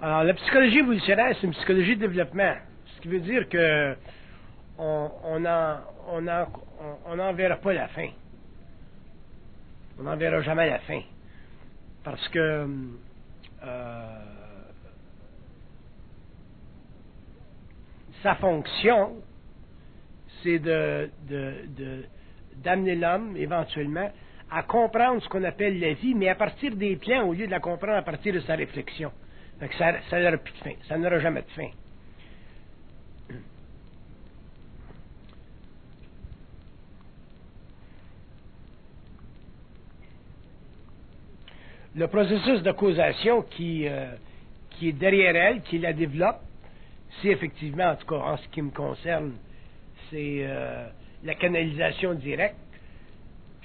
Alors, la psychologie évolutionnaire, c'est une psychologie de développement. Ce qui veut dire que on n'en verra pas la fin. On n'en verra jamais la fin. Parce que sa fonction, c'est d'amener l'homme, éventuellement, à comprendre ce qu'on appelle la vie, mais à partir des plans, au lieu de la comprendre à partir de sa réflexion. Donc ça n'aura plus de fin. Ça n'aura jamais de fin. Le processus de causation qui est derrière elle, qui la développe, c'est effectivement, en tout cas en ce qui me concerne, c'est la canalisation directe.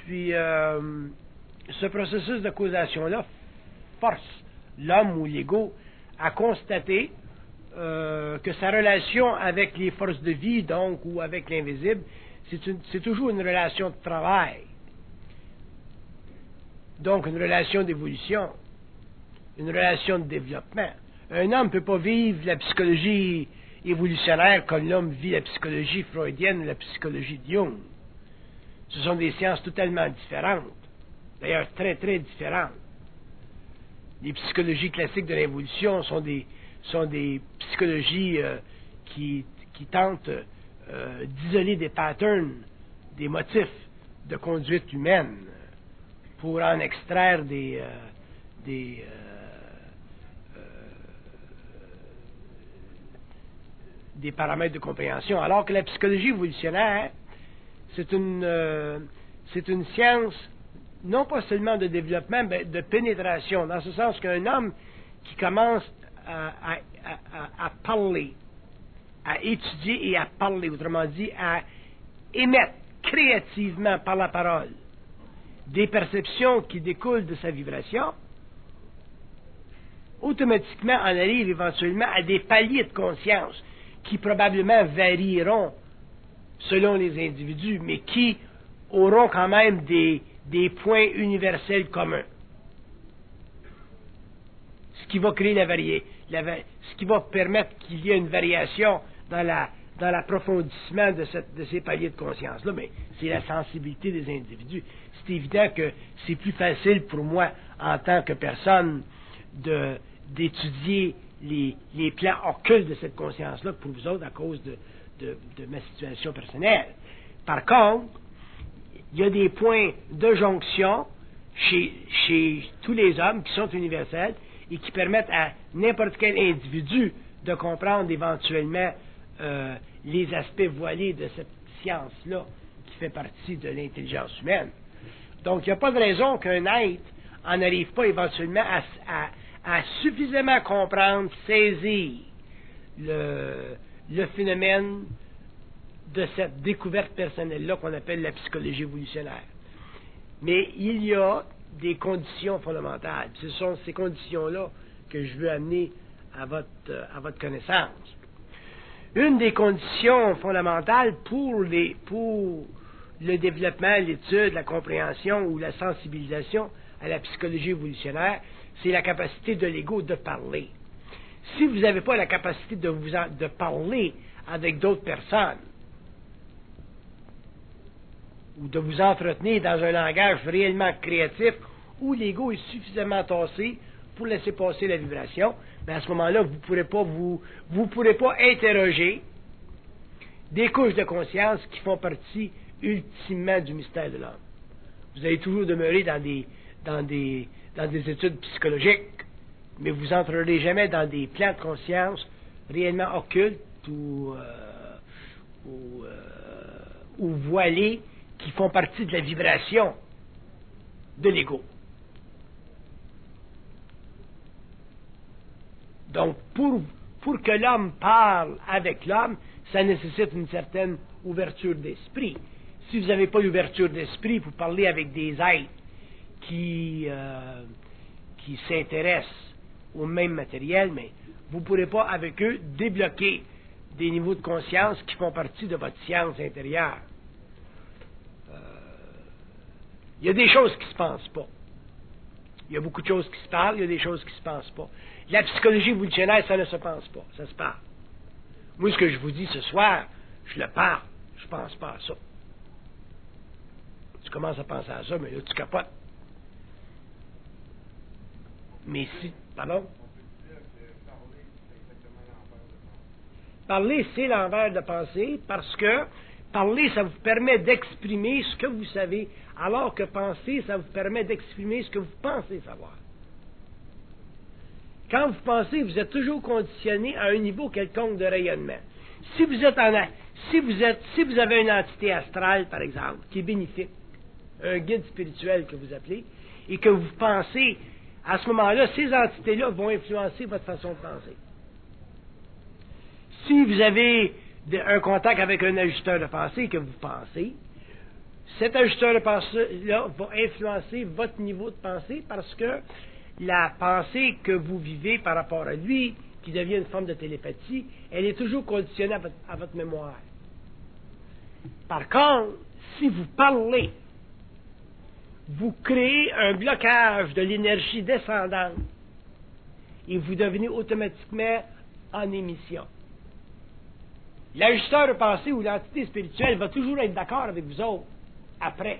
Puis, ce processus de causation-là force l'homme ou l'ego à constater que sa relation avec les forces de vie, donc, ou avec l'invisible, c'est toujours une relation de travail. Donc, une relation d'évolution, une relation de développement. Un homme ne peut pas vivre la psychologie évolutionnaire comme l'homme vit la psychologie freudienne ou la psychologie de Jung. Ce sont des sciences totalement différentes. D'ailleurs, très, très différentes. Les psychologies classiques de l'évolution sont des psychologies qui tentent d'isoler des patterns, des motifs de conduite humaine pour en extraire des paramètres de compréhension. Alors que la psychologie évolutionnaire, c'est une science non pas seulement de développement, mais de pénétration, dans ce sens qu'un homme qui commence à parler, à étudier et à parler, autrement dit, à émettre créativement par la parole des perceptions qui découlent de sa vibration, automatiquement on arrive éventuellement à des paliers de conscience qui probablement varieront selon les individus, mais qui auront quand même des points universels communs. Ce qui va créer ce qui va permettre qu'il y ait une variation dans l'approfondissement de ces paliers de conscience-là, mais c'est la sensibilité des individus. C'est évident que c'est plus facile pour moi, en tant que personne, d'étudier les plans occultes de cette conscience-là que pour vous autres à cause de ma situation personnelle. Par contre, il y a des points de jonction chez tous les hommes qui sont universels et qui permettent à n'importe quel individu de comprendre éventuellement les aspects voilés de cette science-là qui fait partie de l'intelligence humaine. Donc, il n'y a pas de raison qu'un être en arrive pas éventuellement à suffisamment comprendre, saisir le phénomène de cette découverte personnelle-là qu'on appelle la psychologie évolutionnaire. Mais il y a des conditions fondamentales. Ce sont ces conditions-là que je veux amener à votre connaissance. Une des conditions fondamentales pour le développement, l'étude, la compréhension ou la sensibilisation à la psychologie évolutionnaire, c'est la capacité de l'ego de parler. Si vous n'avez pas la capacité de parler avec d'autres personnes, ou de vous entretenir dans un langage réellement créatif, où l'ego est suffisamment tassé pour laisser passer la vibration, mais à ce moment-là, vous ne pourrez pas interroger des couches de conscience qui font partie ultimement du mystère de l'homme. Vous allez toujours demeurer dans des études psychologiques, mais vous n'entrerez jamais dans des plans de conscience réellement occultes ou voilés qui font partie de la vibration de l'ego. Donc, pour que l'homme parle avec l'homme, ça nécessite une certaine ouverture d'esprit. Si vous n'avez pas l'ouverture d'esprit pour parler avec des êtres qui s'intéressent au même matériel, mais vous ne pourrez pas avec eux débloquer des niveaux de conscience qui font partie de votre science intérieure. Il y a des choses qui ne se pensent pas. Il y a beaucoup de choses qui se parlent, il y a des choses qui ne se pensent pas. La psychologie évolutionnaire, ça ne se pense pas, ça se parle. Moi, ce que je vous dis ce soir, je le parle, je pense pas à ça. Tu commences à penser à ça, mais là, tu capotes. Mais si, pardon? Parler, c'est l'envers de penser, parce que parler, ça vous permet d'exprimer ce que vous savez, alors que penser, ça vous permet d'exprimer ce que vous pensez savoir. Quand vous pensez, vous êtes toujours conditionné à un niveau quelconque de rayonnement. Si vous avez une entité astrale, par exemple, qui est bénéfique, un guide spirituel que vous appelez, et que vous pensez, à ce moment-là, ces entités-là vont influencer votre façon de penser. Si vous avez un contact avec un ajusteur de pensée que vous pensez, cet ajusteur de pensée-là va influencer votre niveau de pensée parce que la pensée que vous vivez par rapport à lui, qui devient une forme de télépathie, elle est toujours conditionnée à votre mémoire. Par contre, si vous parlez, vous créez un blocage de l'énergie descendante et vous devenez automatiquement en émission. L'ajusteur de pensée ou l'entité spirituelle va toujours être d'accord avec vous autres après.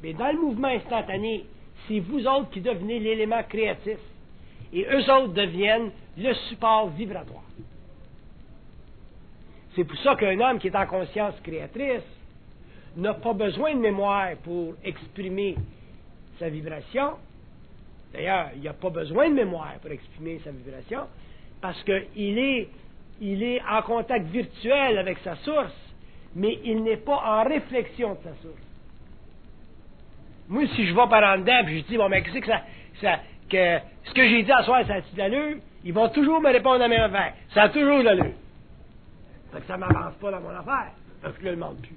Mais dans le mouvement instantané, c'est vous autres qui devenez l'élément créatif et eux autres deviennent le support vibratoire. C'est pour ça qu'un homme qui est en conscience créatrice n'a pas besoin de mémoire pour exprimer sa vibration. D'ailleurs, il n'a pas besoin de mémoire pour exprimer sa vibration parce qu'il est en contact virtuel avec sa source, mais il n'est pas en réflexion de sa source. Moi, si je vais par en dedans et je dis, bon, mais qu'est-ce que ce que j'ai dit à soir, ça a-t-il de l'allure? Ils vont toujours me répondre à mes affaires. Ça a toujours de l'allure. Fait que ça ne m'avance pas dans mon affaire. Parce que là, je ne demande plus.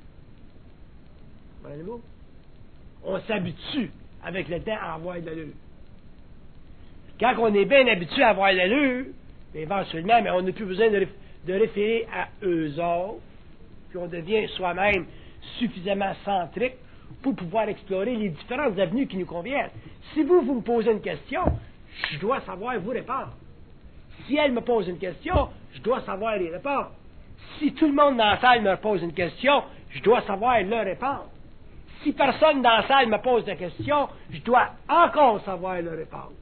Voyez-vous? On s'habitue avec le temps à avoir de l'allure. Quand on est bien habitué à avoir de l'allure, éventuellement, mais on n'a plus besoin de référer à eux autres, puis on devient soi-même suffisamment centrique pour pouvoir explorer les différentes avenues qui nous conviennent. Si vous me posez une question, je dois savoir vous répondre. Si elle me pose une question, je dois savoir y répondre. Si tout le monde dans la salle me pose une question, je dois savoir leur répondre. Si personne dans la salle me pose de question, je dois encore savoir leur répondre.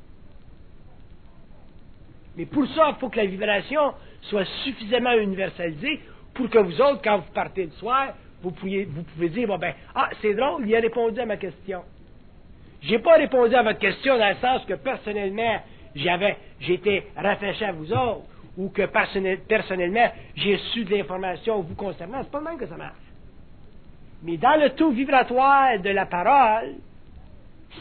Mais pour ça, il faut que la vibration soit suffisamment universalisée pour que vous autres, quand vous partez le soir, vous pouvez dire, bon ben, c'est drôle, il a répondu à ma question. J'ai pas répondu à votre question dans le sens que personnellement, j'étais rattaché à vous autres, ou que personnellement, j'ai su de l'information vous concernant. C'est pas le même que ça marche. Mais dans le taux vibratoire de la parole,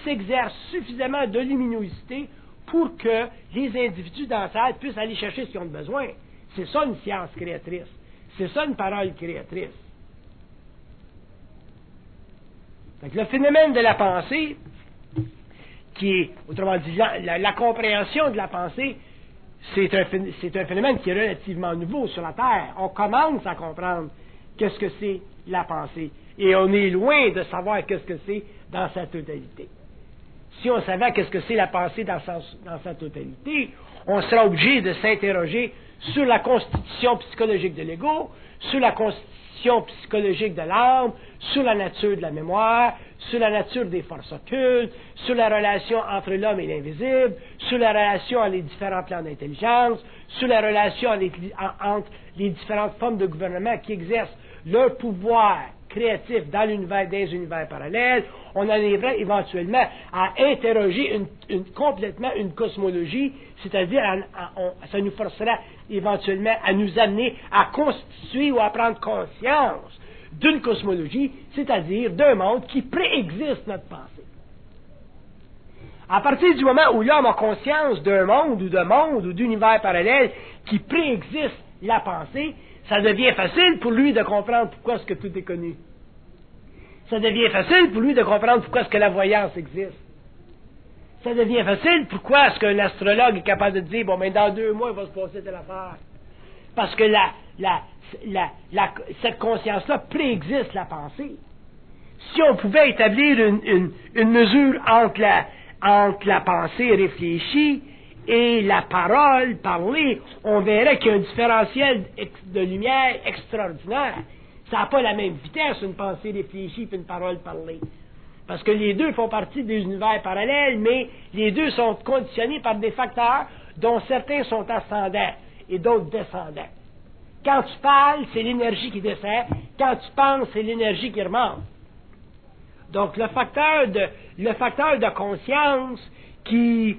s'exerce suffisamment de luminosité pour que les individus dans la salle puissent aller chercher ce qu'ils ont besoin. C'est ça une science créatrice. C'est ça une parole créatrice. Donc, le phénomène de la pensée, qui est, autrement dit, la compréhension de la pensée, c'est un phénomène qui est relativement nouveau sur la Terre. On commence à comprendre qu'est-ce que c'est la pensée. Et on est loin de savoir qu'est-ce que c'est dans sa totalité. Si on savait qu'est-ce que c'est la pensée dans sa totalité, on serait obligé de s'interroger sur la constitution psychologique de l'ego, sur la constitution psychologique de l'âme, sur la nature de la mémoire, sur la nature des forces occultes, sur la relation entre l'homme et l'invisible, sur la relation entre les différents plans d'intelligence, sur la relation entre les différentes formes de gouvernement qui exercent leur pouvoir créatif dans l'univers des univers parallèles. On arriverait éventuellement à interroger complètement une cosmologie, c'est-à-dire ça nous forcerait éventuellement à nous amener à constituer ou à prendre conscience d'une cosmologie, c'est-à-dire d'un monde qui préexiste notre pensée. À partir du moment où l'homme a conscience d'un monde ou d'univers parallèle qui préexiste la pensée, ça devient facile pour lui de comprendre pourquoi est-ce que tout est connu. Ça devient facile pour lui de comprendre pourquoi est-ce que la voyance existe. Ça devient facile pourquoi est-ce qu'un astrologue est capable de dire, bon, mais dans 2 mois, il va se passer telle affaire. Parce que cette conscience-là préexiste la pensée. Si on pouvait établir une mesure entre la pensée réfléchie et la parole parlée, on verrait qu'il y a un différentiel de lumière extraordinaire. Ça n'a pas la même vitesse, une pensée réfléchie et une parole parlée. Parce que les deux font partie des univers parallèles, mais les deux sont conditionnés par des facteurs dont certains sont ascendants et d'autres descendants. Quand tu parles, c'est l'énergie qui descend. Quand tu penses, c'est l'énergie qui remonte. Donc, le facteur de conscience qui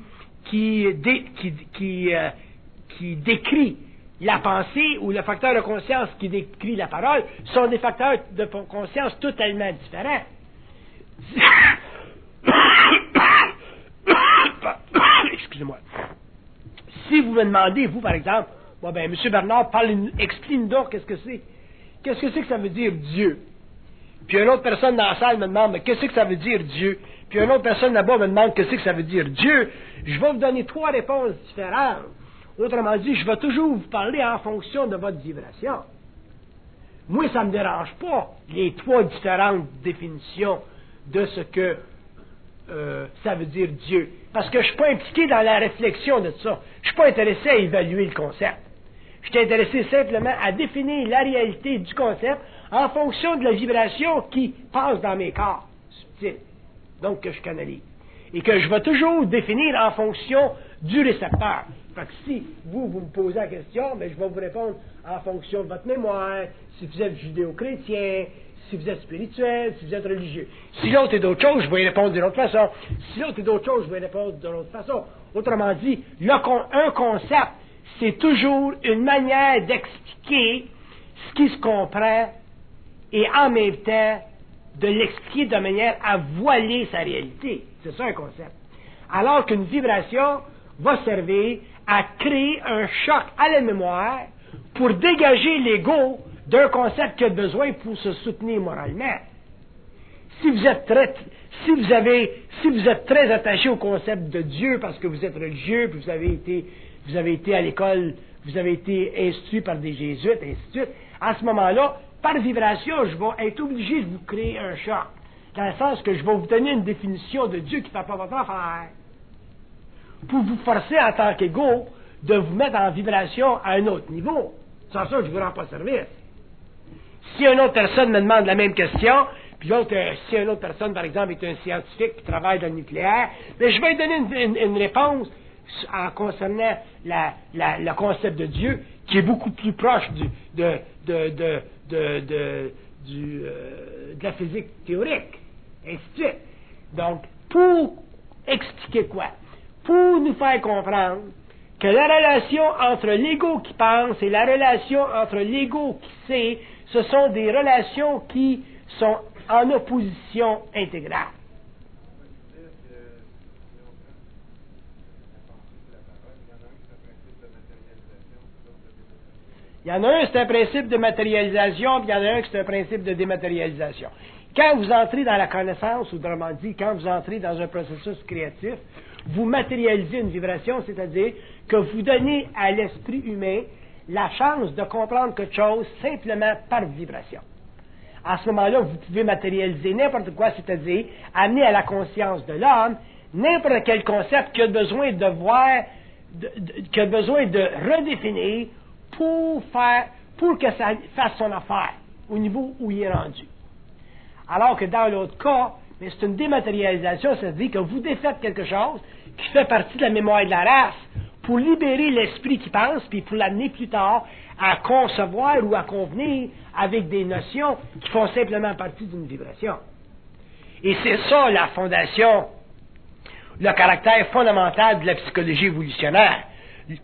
décrit la pensée ou le facteur de conscience qui décrit la parole sont des facteurs de conscience totalement différents. Excusez-moi. Si vous me demandez, vous, par exemple, bon, ben, M. Bernard, explique-nous donc qu'est-ce que c'est. Qu'est-ce que c'est que ça veut dire Dieu? Puis une autre personne dans la salle me demande, mais qu'est-ce que ça veut dire Dieu? Puis une autre personne là-bas me demande, qu'est-ce que ça veut dire Dieu? Je vais vous donner 3 réponses différentes. Autrement dit, je vais toujours vous parler en fonction de votre vibration. Moi, ça ne me dérange pas, les 3 différentes définitions de ce que ça veut dire Dieu. Parce que je ne suis pas impliqué dans la réflexion de ça. Je ne suis pas intéressé à évaluer le concept. Je suis intéressé simplement à définir la réalité du concept en fonction de la vibration qui passe dans mes corps subtils, donc que je canalise. Et que je vais toujours définir en fonction du récepteur. Fait que si vous me posez la question, ben, je vais vous répondre en fonction de votre mémoire, si vous êtes judéo-chrétien, si vous êtes spirituel, si vous êtes religieux. Si l'autre est d'autre chose, je vais y répondre d'une autre façon. Si l'autre est d'autre chose, je vais y répondre d'une autre façon. Autrement dit, un concept, c'est toujours une manière d'expliquer ce qui se comprend et en même temps de l'expliquer de manière à voiler sa réalité. C'est ça un concept. Alors qu'une vibration va servir à créer un choc à la mémoire pour dégager l'ego d'un concept qui a besoin pour se soutenir moralement. Si vous êtes très attaché au concept de Dieu parce que vous êtes religieux, puis vous avez été à l'école, vous avez été instruit par des jésuites, et ainsi de suite, à ce moment-là, par vibration, je vais être obligé de vous créer un choc. Dans le sens que je vais vous donner une définition de Dieu qui ne fait pas votre affaire. Pour vous forcer en tant qu'ego de vous mettre en vibration à un autre niveau. Sans ça, je ne vous rends pas service. Si une autre personne me demande la même question, puis si une autre personne, par exemple, est un scientifique qui travaille dans le nucléaire, bien, je vais lui donner une réponse en concernant le concept de Dieu, qui est beaucoup plus proche de la physique théorique, ainsi de suite. Donc, pour expliquer quoi? Pour nous faire comprendre que la relation entre l'ego qui pense et la relation entre l'ego qui sait, ce sont des relations qui sont en opposition intégrale. Il y en a un, c'est un principe de matérialisation, puis il y en a un, c'est un principe de dématérialisation. Quand vous entrez dans la connaissance, ou autrement dit, quand vous entrez dans un processus créatif, vous matérialisez une vibration, c'est-à-dire que vous donnez à l'esprit humain la chance de comprendre quelque chose simplement par vibration. À ce moment-là, vous pouvez matérialiser n'importe quoi, c'est-à-dire amener à la conscience de l'homme n'importe quel concept qui a besoin de voir, qui a besoin de redéfinir pour que ça fasse son affaire au niveau où il est rendu. Alors que dans l'autre cas, mais c'est une dématérialisation, c'est-à-dire que vous défaites quelque chose qui fait partie de la mémoire de la race pour libérer l'esprit qui pense, puis pour l'amener plus tard à concevoir ou à convenir avec des notions qui font simplement partie d'une vibration. Et c'est ça la fondation, le caractère fondamental de la psychologie évolutionnaire.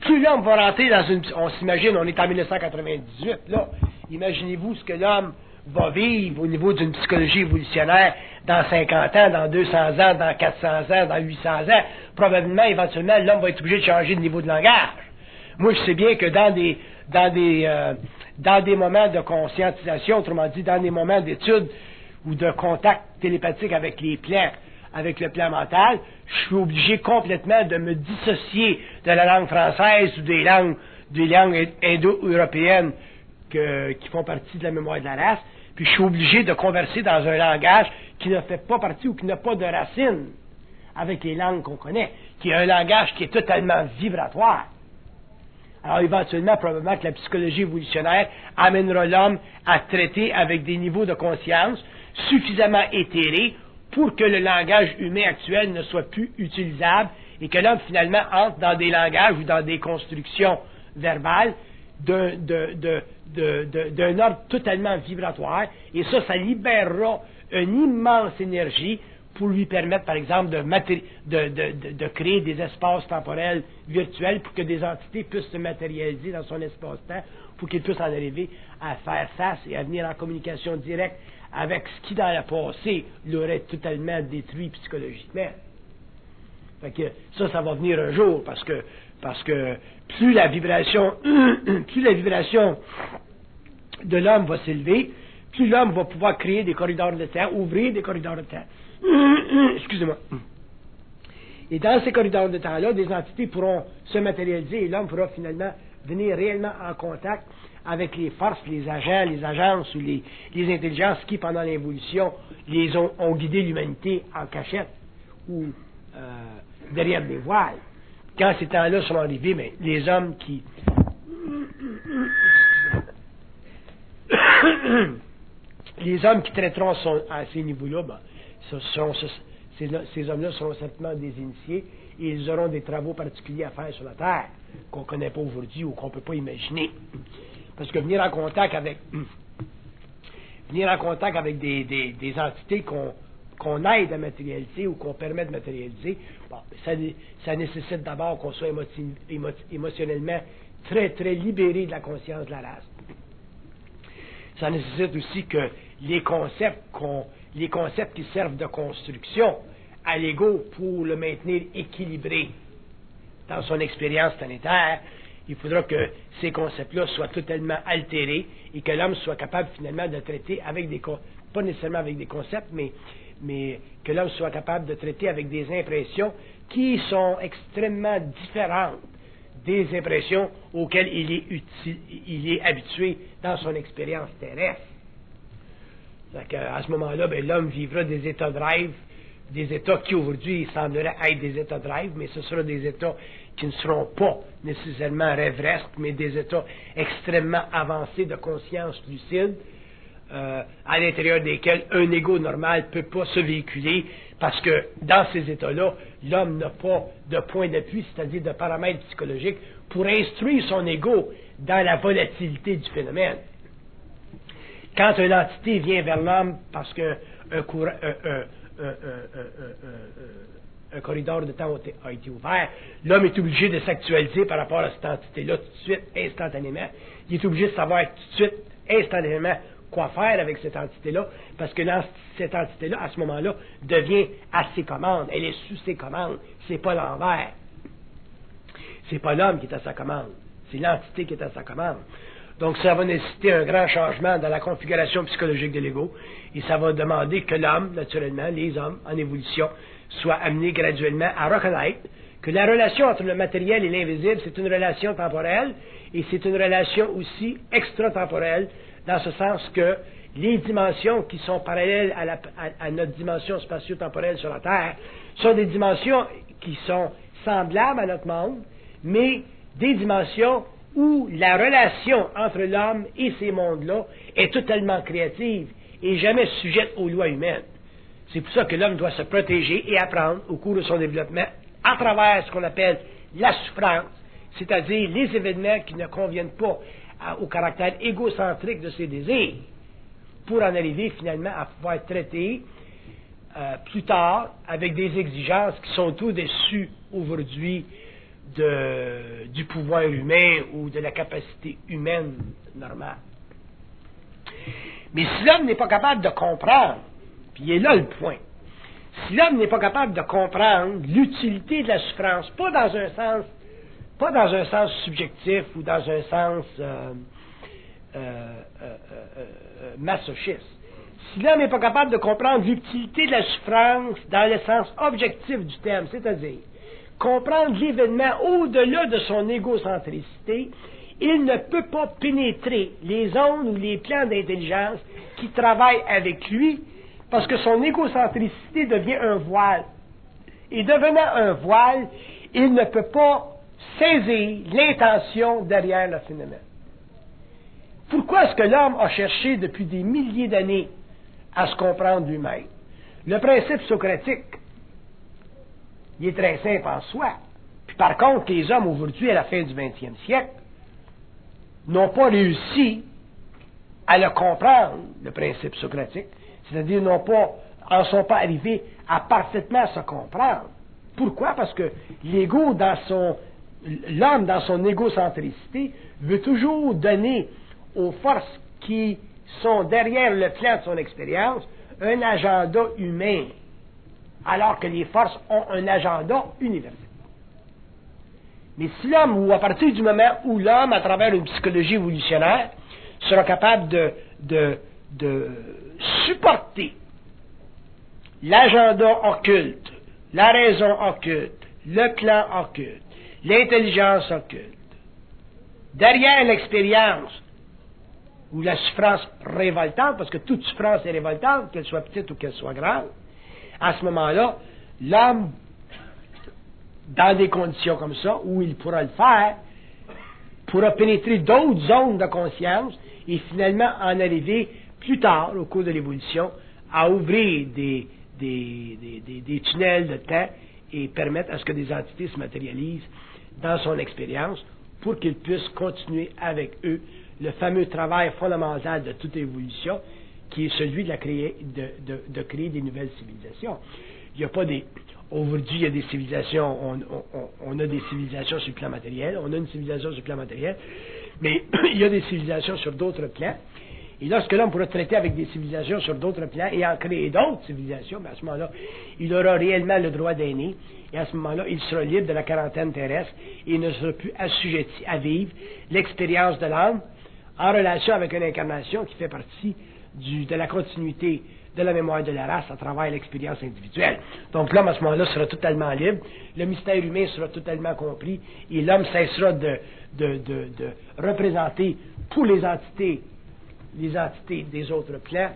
Plus l'homme va rentrer dans une... On s'imagine, on est en 1998, là. Imaginez-vous ce que l'homme va vivre au niveau d'une psychologie évolutionnaire dans 50 ans, dans 200 ans, dans 400 ans, dans 800 ans. Probablement, éventuellement, l'homme va être obligé de changer de niveau de langage. Moi, je sais bien que dans des moments de conscientisation, autrement dit, dans des moments d'étude ou de contact télépathique avec les plans, avec le plan mental, je suis obligé complètement de me dissocier de la langue française ou des langues indo-européennes qui font partie de la mémoire de la race, puis je suis obligé de converser dans un langage qui ne fait pas partie ou qui n'a pas de racine avec les langues qu'on connaît, qui est un langage qui est totalement vibratoire. Alors, éventuellement, probablement que la psychologie évolutionnaire amènera l'homme à traiter avec des niveaux de conscience suffisamment éthérés pour que le langage humain actuel ne soit plus utilisable et que l'homme, finalement, entre dans des langages ou dans des constructions verbales d'un ordre totalement vibratoire. Et ça libérera une immense énergie pour lui permettre, par exemple, de créer des espaces temporels virtuels pour que des entités puissent se matérialiser dans son espace-temps, pour qu'il puisse en arriver à faire face et à venir en communication directe avec ce qui, dans le passé, l'aurait totalement détruit psychologiquement. Fait que ça va venir un jour, parce que plus la vibration de l'homme va s'élever, plus l'homme va pouvoir créer des corridors de temps, ouvrir des corridors de temps. Excusez-moi. Et dans ces corridors de temps-là, des entités pourront se matérialiser et l'homme pourra finalement venir réellement en contact avec les forces, les agents, les agences ou les intelligences qui, pendant l'évolution, ont guidé l'humanité en cachette ou derrière des voiles. Quand ces temps-là sont arrivés, mais les hommes qui... les hommes qui traiteront à ces niveaux-là, ces hommes-là seront certainement des initiés et ils auront des travaux particuliers à faire sur la Terre qu'on ne connaît pas aujourd'hui ou qu'on ne peut pas imaginer. Parce que venir en contact avec des entités qu'on aide à matérialiser ou qu'on permet de matérialiser, ça nécessite d'abord qu'on soit émotionnellement très, très libéré de la conscience de la race. Ça nécessite aussi que les concepts qui servent de construction à l'ego pour le maintenir équilibré dans son expérience planétaire, il faudra que ces concepts-là soient totalement altérés et que l'homme soit capable finalement de traiter avec pas nécessairement avec des concepts, mais que l'homme soit capable de traiter avec des impressions qui sont extrêmement différentes des impressions auxquelles il est habitué dans son expérience terrestre. À ce moment-là, l'homme vivra des états de rêve, des états qui aujourd'hui sembleraient être des états de rêve, mais ce seront des états qui ne seront pas nécessairement rêveresques, mais des états extrêmement avancés de conscience lucide, à l'intérieur desquels un ego normal ne peut pas se véhiculer, parce que dans ces états-là, l'homme n'a pas de point d'appui, c'est-à-dire de paramètres psychologiques, pour instruire son ego dans la volatilité du phénomène. Quand une entité vient vers l'homme parce qu'un corridor de temps a été ouvert, l'homme est obligé de s'actualiser par rapport à cette entité-là tout de suite, instantanément. Il est obligé de savoir tout de suite, instantanément, quoi faire avec cette entité-là, parce que cette entité-là, à ce moment-là, devient à ses commandes. Elle est sous ses commandes. C'est pas l'envers. C'est pas l'homme qui est à sa commande. C'est l'entité qui est à sa commande. Donc, ça va nécessiter un grand changement dans la configuration psychologique de l'ego, et ça va demander que l'homme, naturellement, les hommes en évolution, soient amenés graduellement à reconnaître que la relation entre le matériel et l'invisible, c'est une relation temporelle, et c'est une relation aussi extratemporelle, dans ce sens que les dimensions qui sont parallèles à notre dimension spatio-temporelle sur la Terre sont des dimensions qui sont semblables à notre monde, mais des dimensions où la relation entre l'homme et ces mondes-là est totalement créative et jamais sujette aux lois humaines. C'est pour ça que l'homme doit se protéger et apprendre au cours de son développement à travers ce qu'on appelle la souffrance, c'est-à-dire les événements qui ne conviennent pas au caractère égocentrique de ses désirs, pour en arriver finalement à pouvoir traiter plus tard avec des exigences qui sont au-dessus aujourd'hui du pouvoir humain ou de la capacité humaine normale. Mais si l'homme n'est pas capable de comprendre, puis il est là le point, si l'homme n'est pas capable de comprendre l'utilité de la souffrance, pas dans un sens subjectif ou dans un sens masochiste. Si l'homme n'est pas capable de comprendre l'utilité de la souffrance dans le sens objectif du terme, c'est-à-dire comprendre l'événement au-delà de son égocentricité, il ne peut pas pénétrer les ondes ou les plans d'intelligence qui travaillent avec lui, parce que son égocentricité devient un voile. Et devenant un voile, il ne peut pas saisir l'intention derrière le phénomène. Pourquoi est-ce que l'homme a cherché depuis des milliers d'années à se comprendre lui-même? Le principe socratique, il est très simple en soi. Puis par contre, les hommes aujourd'hui, à la fin du 20e siècle, n'ont pas réussi à le comprendre, le principe socratique. C'est-à-dire, en sont pas arrivés à parfaitement se comprendre. Pourquoi? Parce que l'homme, dans son égocentricité, veut toujours donner aux forces qui sont derrière le plan de son expérience un agenda humain, alors que les forces ont un agenda universel. Mais si l'homme, ou à partir du moment où l'homme, à travers une psychologie évolutionnaire, sera capable de supporter l'agenda occulte, la raison occulte, le plan occulte, l'intelligence occulte, derrière l'expérience, ou la souffrance révoltante, parce que toute souffrance est révoltante, qu'elle soit petite ou qu'elle soit grande, à ce moment-là, l'homme, dans des conditions comme ça, où il pourra le faire, pourra pénétrer d'autres zones de conscience et finalement en arriver plus tard, au cours de l'évolution, à ouvrir des tunnels de temps et permettre à ce que des entités se matérialisent dans son expérience pour qu'il puisse continuer avec eux le fameux travail fondamental de toute évolution qui est celui de créer des nouvelles civilisations. Il n'y a pas aujourd'hui, il y a des civilisations, on a des civilisations sur le plan matériel, on a une civilisation sur le plan matériel, mais il y a des civilisations sur d'autres plans. Et lorsque l'homme pourra traiter avec des civilisations sur d'autres plans et en créer d'autres civilisations, à ce moment-là, il aura réellement le droit d'aimer, et à ce moment-là, il sera libre de la quarantaine terrestre et il ne sera plus assujetti à vivre l'expérience de l'âme en relation avec une incarnation qui fait partie de la continuité de la mémoire de la race à travers l'expérience individuelle. Donc l'homme, à ce moment-là, sera totalement libre, le mystère humain sera totalement compris, et l'homme cessera de représenter pour les entités des autres plans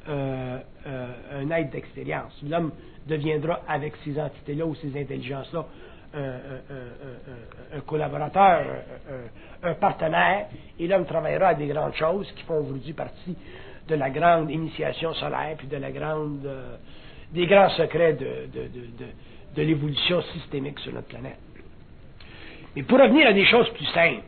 un être d'expérience. L'homme deviendra, avec ces entités-là ou ces intelligences-là, un collaborateur, un partenaire, et l'homme travaillera à des grandes choses qui font aujourd'hui partie de la grande initiation solaire, puis de des grands secrets de l'évolution systémique sur notre planète. Mais pour revenir à des choses plus simples,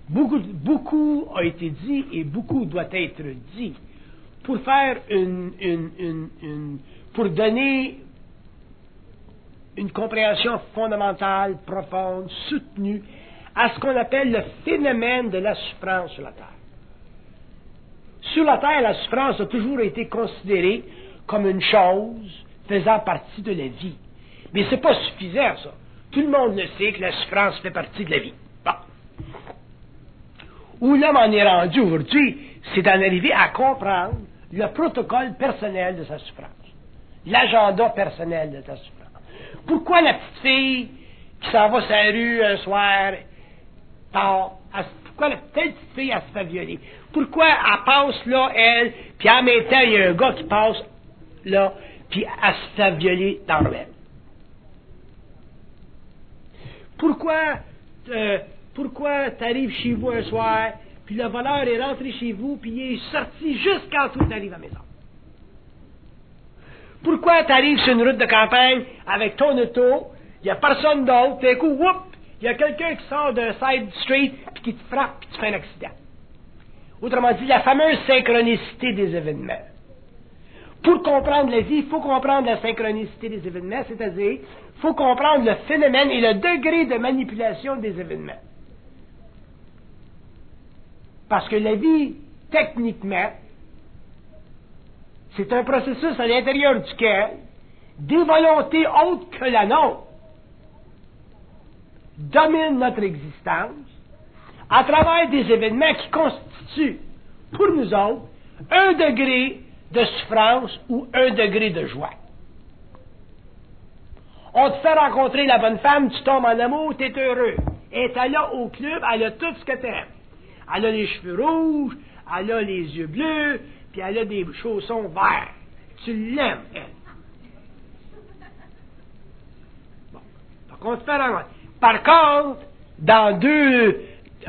beaucoup a été dit et beaucoup doit être dit pour faire pour donner une compréhension fondamentale, profonde, soutenue à ce qu'on appelle le phénomène de la souffrance sur la Terre. Sur la Terre, la souffrance a toujours été considérée comme une chose faisant partie de la vie. Mais c'est pas suffisant, ça. Tout le monde le sait que la souffrance fait partie de la vie. Bon. Où l'homme en est rendu aujourd'hui, c'est d'en arriver à comprendre le protocole personnel de sa souffrance. L'agenda personnel de sa souffrance. Pourquoi la petite fille qui s'en va sur la rue un soir tard, pourquoi la petite fille, elle se fait violer? Pourquoi elle passe là, elle, puis en même temps, il y a un gars qui passe là, puis elle se fait violer dans le ruelle? Pourquoi t'arrives chez vous un soir, puis le voleur est rentré chez vous, puis il est sorti juste quand tu arrives à la maison? Pourquoi tu arrives sur une route de campagne avec ton auto, il n'y a personne d'autre, puis un coup, whoop, il y a quelqu'un qui sort d'un side street, puis qui te frappe, puis tu fais un accident. Autrement dit, la fameuse synchronicité des événements. Pour comprendre la vie, il faut comprendre la synchronicité des événements, c'est-à-dire, il faut comprendre le phénomène et le degré de manipulation des événements. Parce que la vie, techniquement, c'est un processus à l'intérieur duquel des volontés autres que la nôtre dominent notre existence à travers des événements qui constituent, pour nous autres, un degré de souffrance ou un degré de joie. On te fait rencontrer la bonne femme, tu tombes en amour, tu es heureux. Elle est là au club, elle a tout ce que tu aimes. elle a les cheveux rouges, elle a les yeux bleus, puis elle a des chaussons verts. Tu l'aimes, elle. Bon. Donc, on se fait rencontrer. Par contre, dans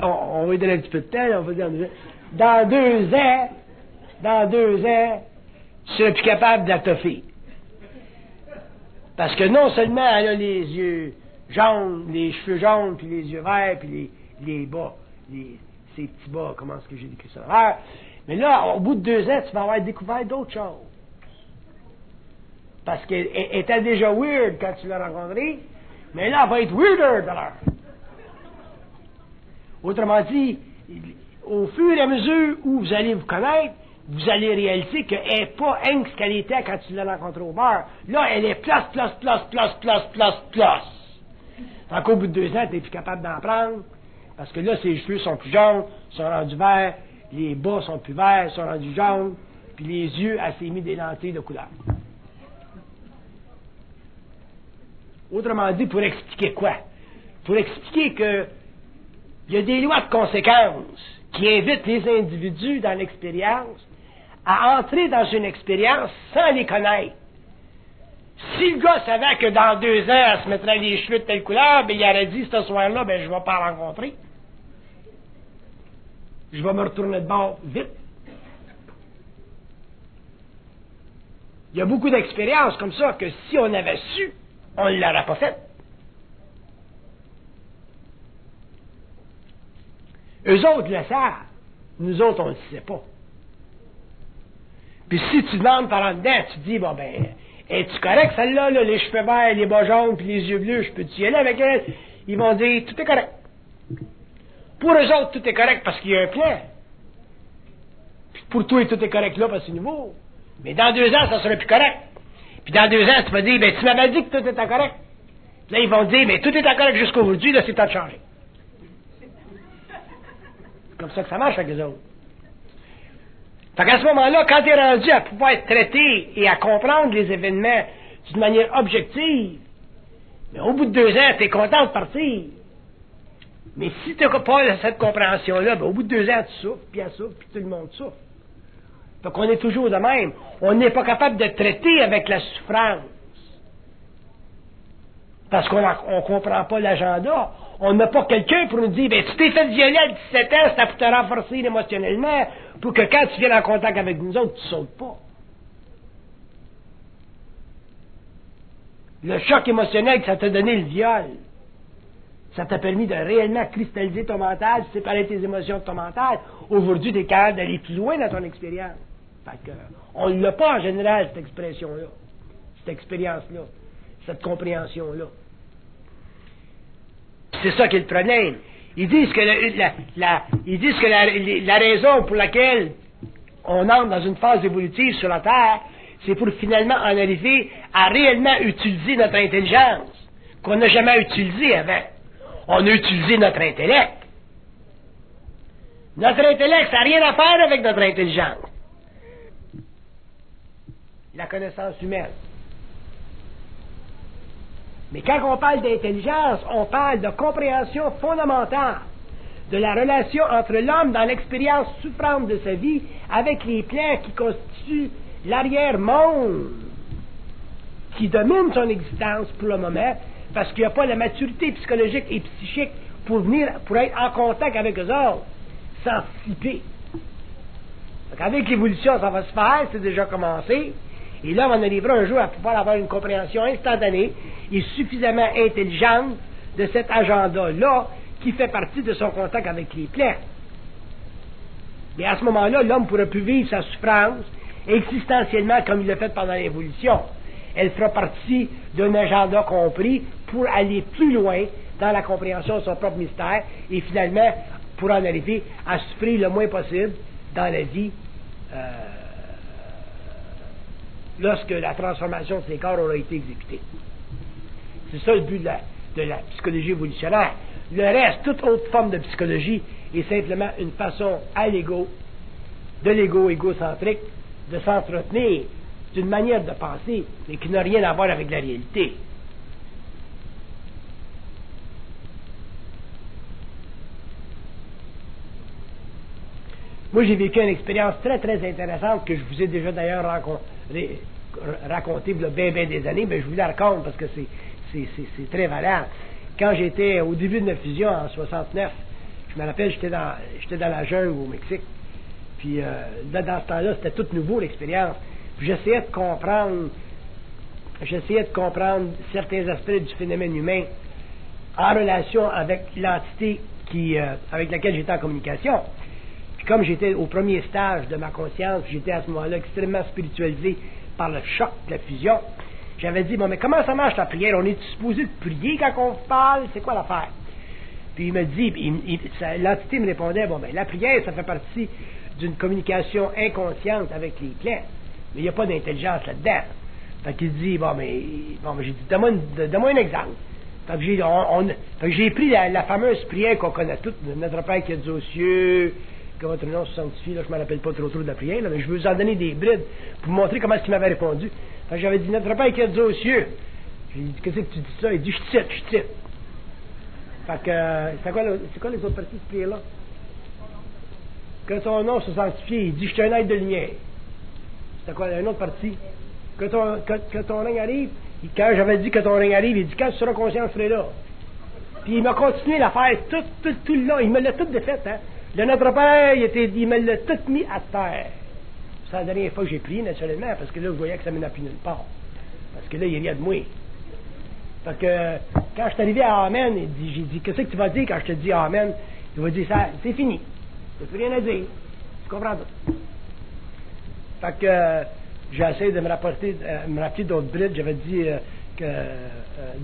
on va lui donner un petit peu de temps, on va dire, dans 2 ans, tu seras plus capable de la toffer. Parce que non seulement elle a les yeux jaunes, les cheveux jaunes, puis les yeux verts, puis les bas, ces petits bas, comment est-ce que j'ai décrit ça? Mais là, au bout de 2 ans, tu vas avoir découvert d'autres choses. Parce qu'elle était déjà weird quand tu l'as rencontrée, mais là, elle va être weirder de l'heure. Autrement dit, au fur et à mesure où vous allez vous connaître, vous allez réaliser qu'elle n'est pas ce qu'elle était quand tu l'as rencontrée au bar. Là, elle est plus. Donc, au bout de 2 ans, tu n'es plus capable d'en prendre, parce que là, ses cheveux sont plus jaunes, sont rendus verts, les bas sont plus verts, sont rendus jaunes, puis les yeux, elle s'est mis des lentilles de couleur. Autrement dit, pour expliquer quoi? Pour expliquer que il y a des lois de conséquences qui invitent les individus dans l'expérience à entrer dans une expérience sans les connaître. Si le gars savait que dans 2 ans, elle se mettrait les cheveux de telle couleur, ben, il aurait dit, ce soir-là, ben, je ne vais pas la rencontrer. Je vais me retourner de bord vite. Il y a beaucoup d'expériences comme ça que si on avait su, on ne l'aurait pas fait. Eux autres le savent. Nous autres, on ne le sait pas. Puis si tu demandes par en dedans, tu dis, bon ben, es-tu correct celle-là, là, les cheveux verts, les bas jaunes, puis les yeux bleus, je peux-tu y aller avec elle? Ils vont dire, tout est correct. Pour eux autres, tout est correct parce qu'il y a un plan. Puis pour toi, tout est correct là parce que c'est nouveau. Mais dans 2 ans, ça sera plus correct. Puis dans 2 ans, tu vas dire, ben, tu m'avais dit que tout était correct. Puis là, ils vont dire, mais tout est correct jusqu'à aujourd'hui, là, c'est temps de changer. C'est comme ça que ça marche avec les autres. Fait qu'à ce moment-là, quand tu es rendu à pouvoir être traité et à comprendre les événements d'une manière objective, mais au bout de 2 ans, tu es content de partir. Mais si tu n'as pas cette compréhension-là, ben, au bout de 2 ans, tu souffres, puis elle souffre, puis tout le monde souffre. Fait qu'on est toujours de même. On n'est pas capable de traiter avec la souffrance. Parce qu'on ne comprend pas l'agenda. On n'a pas quelqu'un pour nous dire, ben, tu t'es fait violer à 17 ans, c'est pour te renforcer émotionnellement, pour que quand tu viens en contact avec nous autres, tu ne sautes pas. Le choc émotionnel que ça t'a donné, le viol, ça t'a permis de réellement cristalliser ton mental, séparer tes émotions de ton mental. Aujourd'hui, tu es capable d'aller plus loin dans ton expérience. Fait que, on ne l'a pas en général, cette expression-là, cette expérience-là, cette compréhension-là. C'est ça qui est le problème. Ils disent que, la raison pour laquelle on entre dans une phase évolutive sur la Terre, c'est pour finalement en arriver à réellement utiliser notre intelligence, qu'on n'a jamais utilisée avant. On a utilisé notre intellect. Notre intellect, ça n'a rien à faire avec notre intelligence. La connaissance humaine. Mais quand on parle d'intelligence, on parle de compréhension fondamentale de la relation entre l'homme dans l'expérience souffrante de sa vie avec les plans qui constituent l'arrière-monde qui domine son existence pour le moment parce qu'il n'y a pas la maturité psychologique et psychique pour être en contact avec eux autres sans flipper. Avec l'évolution, ça va se faire, c'est déjà commencé. Et là, on arrivera un jour à pouvoir avoir une compréhension instantanée et suffisamment intelligente de cet agenda-là qui fait partie de son contact avec les plans. Mais à ce moment-là, l'homme ne pourra plus vivre sa souffrance existentiellement comme il l'a fait pendant l'évolution. Elle fera partie d'un agenda compris pour aller plus loin dans la compréhension de son propre mystère et finalement pour en arriver à souffrir le moins possible dans la vie lorsque la transformation de ces corps aura été exécutée. C'est ça le but de la psychologie évolutionnaire. Le reste, toute autre forme de psychologie, est simplement une façon de l'ego égocentrique, de s'entretenir d'une manière de penser, mais qui n'a rien à voir avec la réalité. Moi, j'ai vécu une expérience très, très intéressante que je vous ai déjà d'ailleurs racontée il y a bien des années, mais je vous la raconte parce que c'est très valable. Quand j'étais au début de la fusion en 69, je me rappelle, j'étais dans la jungle au Mexique. Puis là, dans ce temps-là, c'était tout nouveau l'expérience. Puis j'essayais de comprendre certains aspects du phénomène humain en relation avec l'entité avec laquelle j'étais en communication. Puis comme j'étais au premier stage de ma conscience, j'étais à ce moment-là extrêmement spiritualisé par le choc de la fusion, j'avais dit, bon, mais comment ça marche la prière? On est supposé de prier quand on parle? C'est quoi l'affaire? Puis il me dit, l'entité me répondait, bon, ben la prière, ça fait partie d'une communication inconsciente avec les plans, mais il n'y a pas d'intelligence là-dedans. Fait qu'il dit, bon, mais j'ai dit, donne-moi un exemple. Fait que j'ai pris la fameuse prière qu'on connaît toutes, Notre Père qui est aux cieux, que votre nom se sanctifie, là, je ne me rappelle pas trop de la prière, là, mais je veux vous en donner des brides pour vous montrer comment est-ce qu'il m'avait répondu. Fait que j'avais dit, Notre Père qui est aux cieux. J'ai dit, qu'est-ce que tu dis ça? Il dit, je cite. Fait que, c'est quoi les autres parties de prière-là? Que ton nom se sanctifie, il dit, je suis un être de lumière. C'était quoi, une autre partie? Que ton règne arrive, quand j'avais dit que ton règne arrive, il dit, quand tu seras conscient, je serai là. Puis il m'a continué à faire tout le long, il me l'a tout défait, hein. Le Notre Père, il me l'a tout mis à terre. C'est la dernière fois que j'ai prié, naturellement, parce que là, je voyais que ça ne menait plus nulle part. Parce que là, il riait de moi. Fait que, quand je suis arrivé à Amen, j'ai dit, qu'est-ce que tu vas dire quand je te dis Amen? Il va dire, ça, c'est fini. Il n'y a plus rien à dire. Tu comprends tout. Fait que, j'ai essayé de me rappeler d'autres brides. J'avais dit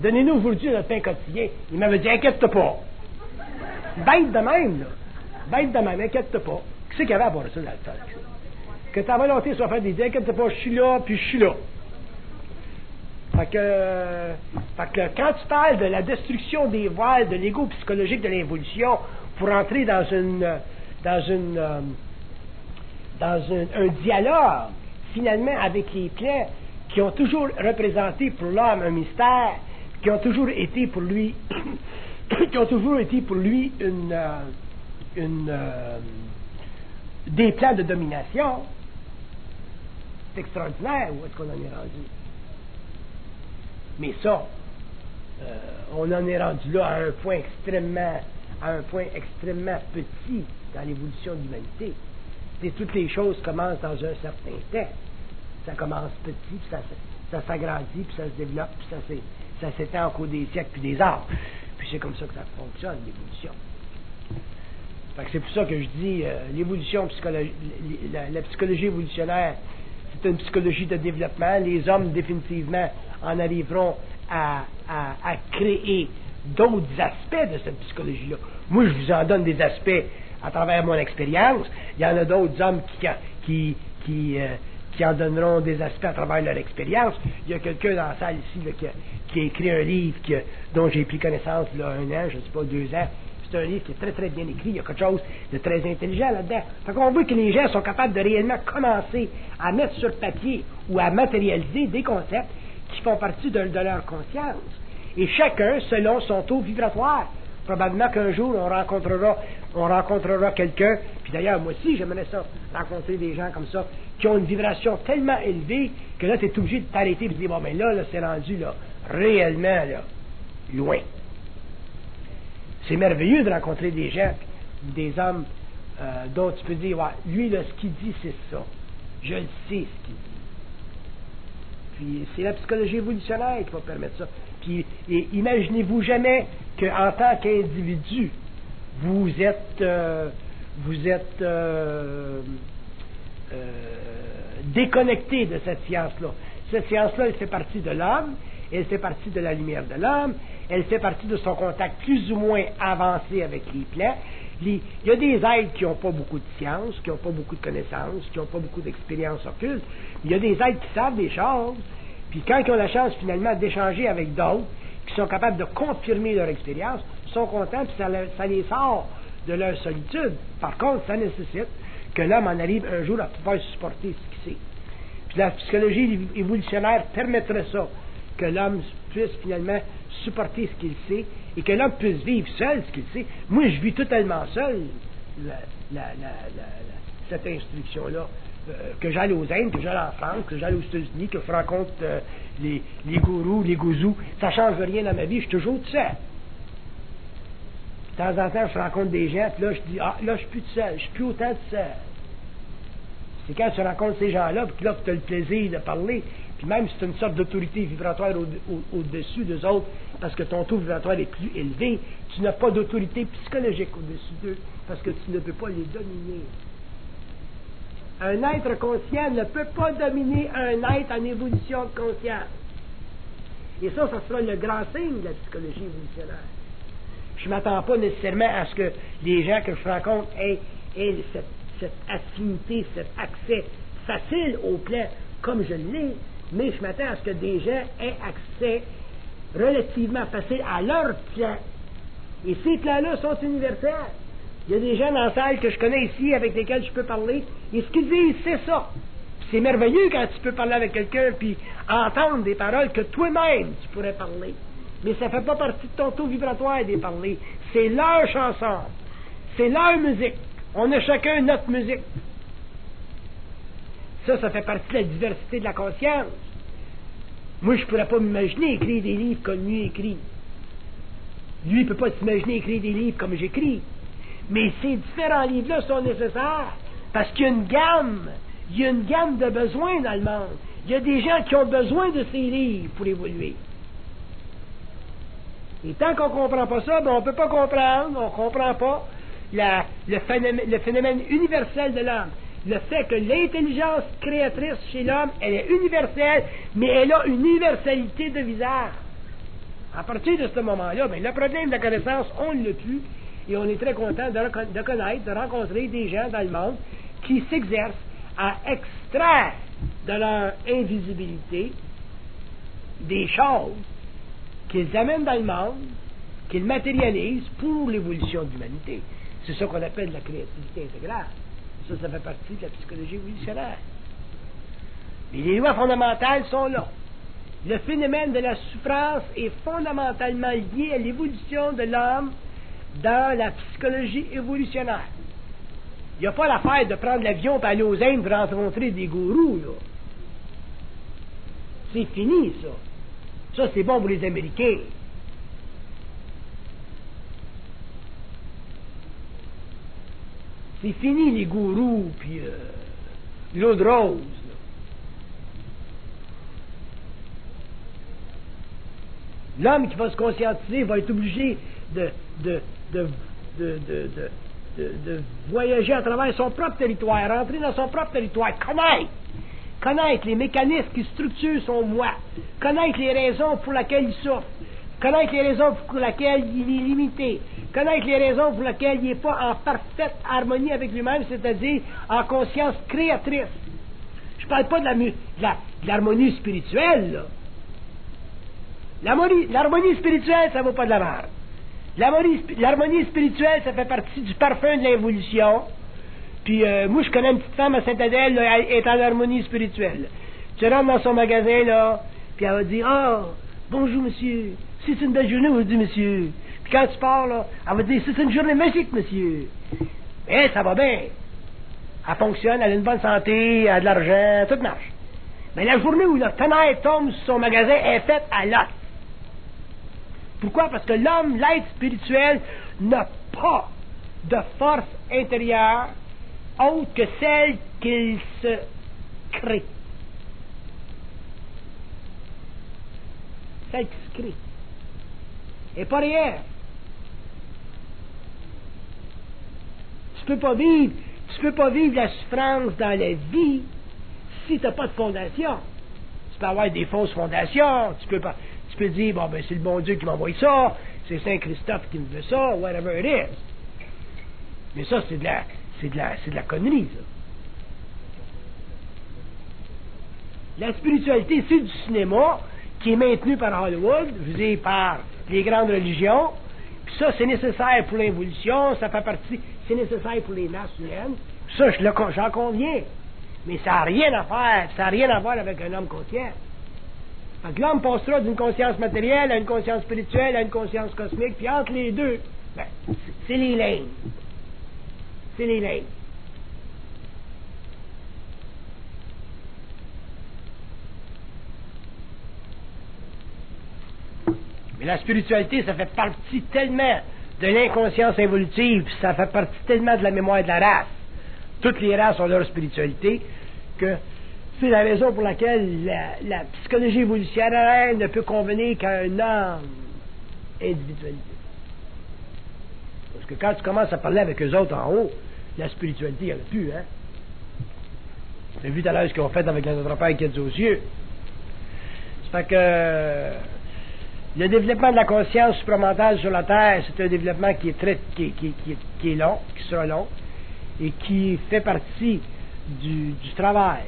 donnez-nous aujourd'hui notre pain quotidien. Il m'avait dit, inquiète-toi pas. Bête de même, là. Bête de même, inquiète-toi pas. Qui c'est qu'il y avait à voir ça dans le temps? Que ta volonté soit faite, il dit, inquiète-toi pas, je suis là, puis je suis là. Fait que quand tu parles de la destruction des voiles, de l'ego psychologique de l'évolution, pour entrer dans un dialogue, finalement, avec les plans qui ont toujours représenté pour l'homme un mystère, qui ont toujours été pour lui des plans de domination. C'est extraordinaire où est-ce qu'on en est rendu. Mais ça, on en est rendu là à un point extrêmement petit dans l'évolution de l'humanité. Toutes les choses commencent dans un certain temps. Ça commence petit, puis ça s'agrandit, puis ça se développe, puis ça s'étend au cours des siècles, puis des âges. Puis c'est comme ça que ça fonctionne, l'évolution. Fait que c'est pour ça que je dis, l'évolution psychologique, la psychologie évolutionnaire, c'est une psychologie de développement. Les hommes, définitivement, en arriveront à créer d'autres aspects de cette psychologie-là. Moi, je vous en donne des aspects à travers mon expérience. Il y en a d'autres hommes qui en donneront des aspects à travers leur expérience. Il y a quelqu'un dans la salle ici là, qui a écrit un livre dont j'ai pris connaissance là, 1 an, je ne sais pas, 2 ans. C'est un livre qui est très très bien écrit. Il y a quelque chose de très intelligent là-dedans. Fait qu'on voit que les gens sont capables de réellement commencer à mettre sur papier ou à matérialiser des concepts qui font partie de leur conscience. Et chacun selon son taux vibratoire. Probablement qu'un jour, on rencontrera quelqu'un, puis d'ailleurs, moi aussi, j'aimerais ça, rencontrer des gens comme ça, qui ont une vibration tellement élevée, que là, tu es obligé de t'arrêter et de dire, bon, mais là, c'est rendu, là, réellement, là, loin. C'est merveilleux de rencontrer des gens, des hommes, dont tu peux dire, ouais, lui, là, ce qu'il dit, c'est ça. Je le sais, ce qu'il dit. Puis, c'est la psychologie évolutionnaire qui va permettre ça. Puis, imaginez-vous jamais qu'en tant qu'individu, vous êtes déconnecté de cette science-là. Cette science-là, elle fait partie de l'homme, elle fait partie de la lumière de l'homme, elle fait partie de son contact plus ou moins avancé avec les plans. Il y a des êtres qui n'ont pas beaucoup de science, qui n'ont pas beaucoup de connaissances, qui n'ont pas beaucoup d'expérience occulte. Il y a des êtres qui savent des choses. Puis quand ils ont la chance finalement d'échanger avec d'autres, qui sont capables de confirmer leur expérience, ils sont contents, puis ça les sort de leur solitude. Par contre, ça nécessite que l'homme en arrive un jour à pouvoir supporter ce qu'il sait. Puis la psychologie évolutionnaire permettrait ça, que l'homme puisse finalement supporter ce qu'il sait, et que l'homme puisse vivre seul ce qu'il sait. Moi, je vis totalement seul cette instruction-là. Que j'aille aux Indes, que j'aille en France, que j'aille aux États-Unis, que je rencontre les gourous, les gouzous, ça ne change rien dans ma vie, je suis toujours tout seul. De temps en temps, je rencontre des gens, puis là, je dis, là, je suis plus tout seul, je suis plus autant tout seul. C'est quand tu rencontres ces gens-là, puis là, tu as le plaisir de parler, puis même si tu as une sorte d'autorité vibratoire au-dessus d'eux autres, parce que ton taux vibratoire est plus élevé, tu n'as pas d'autorité psychologique au-dessus d'eux, parce que tu ne peux pas les dominer. Un être conscient ne peut pas dominer un être en évolution de conscience. Et ça sera le grand signe de la psychologie évolutionnaire. Je ne m'attends pas nécessairement à ce que les gens que je rencontre aient cette affinité, cet accès facile au plan comme je l'ai, mais je m'attends à ce que des gens aient accès relativement facile à leur plan. Et ces plans-là sont universels. Il y a des gens dans la salle que je connais ici avec lesquels je peux parler, et ce qu'ils disent, c'est ça. C'est merveilleux quand tu peux parler avec quelqu'un puis entendre des paroles que toi-même tu pourrais parler. Mais ça ne fait pas partie de ton taux vibratoire d'y parler. C'est leur chanson. C'est leur musique. On a chacun notre musique. Ça fait partie de la diversité de la conscience. Moi, je ne pourrais pas m'imaginer écrire des livres comme lui écrit. Lui, il ne peut pas s'imaginer écrire des livres comme j'écris. Mais ces différents livres-là sont nécessaires parce qu'il y a une gamme de besoins dans le monde. Il y a des gens qui ont besoin de ces livres pour évoluer. Et tant qu'on ne comprend pas ça, on ne peut pas comprendre, on ne comprend pas le phénomène universel de l'homme. Le fait que l'intelligence créatrice chez l'homme, elle est universelle, mais elle a une universalité de visage. À partir de ce moment-là, le problème de la connaissance, on ne l'a plus, et on est très content de connaître, de rencontrer des gens dans le monde qui s'exercent à extraire de leur invisibilité des choses qu'ils amènent dans le monde, qu'ils matérialisent pour l'évolution de l'humanité. C'est ça qu'on appelle la créativité intégrale. Ça fait partie de la psychologie évolutionnaire. Mais les lois fondamentales sont là. Le phénomène de la souffrance est fondamentalement lié à l'évolution de l'homme dans la psychologie évolutionnaire. Il n'y a pas l'affaire de prendre l'avion et aller aux Indes pour rencontrer des gourous, là. C'est fini, ça. Ça, c'est bon pour les Américains. C'est fini, les gourous, puis l'eau de rose, là. L'homme qui va se conscientiser va être obligé de voyager à travers son propre territoire, rentrer dans son propre territoire, connaître les mécanismes qui structurent son moi, connaître les raisons pour lesquelles il souffre, connaître les raisons pour lesquelles il est limité, connaître les raisons pour lesquelles il n'est pas en parfaite harmonie avec lui-même, c'est-à-dire en conscience créatrice. Je ne parle pas de l'harmonie spirituelle, là. L'harmonie spirituelle, ça ne vaut pas de la merde. L'harmonie spirituelle, ça fait partie du parfum de l'évolution. Puis moi, je connais une petite femme à Saint-Adèle, là, elle est en harmonie spirituelle. Tu rentres dans son magasin, là, puis elle va dire « Ah, bonjour, monsieur. Si c'est une belle journée, on va dire, monsieur. » Puis quand tu pars, là, elle va dire « C'est une journée magique, monsieur. » Eh, ça va bien. Elle fonctionne, elle a une bonne santé, elle a de l'argent, tout marche. Mais la journée où le tonnerre tombe sur son magasin est faite à l'os. Pourquoi? Parce que l'homme, l'être spirituel, n'a pas de force intérieure autre que celle qu'il se crée. Celle qui se crée. Et pas réelle. Tu peux pas vivre la souffrance dans la vie si tu n'as pas de fondation. Tu peux avoir des fausses fondations, tu peux dire, bon, ben, c'est le bon Dieu qui m'envoie ça, c'est Saint Christophe qui me veut ça, whatever it is. Mais ça, c'est de la connerie, ça. La spiritualité, c'est du cinéma qui est maintenu par Hollywood, je veux dire, par les grandes religions. Puis ça, c'est nécessaire pour l'évolution, ça fait partie, c'est nécessaire pour les masses humaines. Ça, j'en conviens. Mais ça n'a rien à faire, ça n'a rien à voir avec un homme conscient. Fait que l'homme passera d'une conscience matérielle à une conscience spirituelle à une conscience cosmique, puis entre les deux, ben, c'est les lignes. C'est les lignes. Mais la spiritualité, ça fait partie tellement de l'inconscience évolutive, ça fait partie tellement de la mémoire de la race. Toutes les races ont leur spiritualité, que c'est la raison pour laquelle la psychologie évolutionnaire ne peut convenir qu'à un homme individualité. Parce que quand tu commences à parler avec eux autres en haut, la spiritualité, il n'y en a plus, hein? Tu as vu tout à l'heure ce qu'ils ont fait avec notre Père qui est aux cieux. Ça fait que le développement de la conscience supramentale sur la Terre, c'est un développement qui est long, qui sera long, et qui fait partie du travail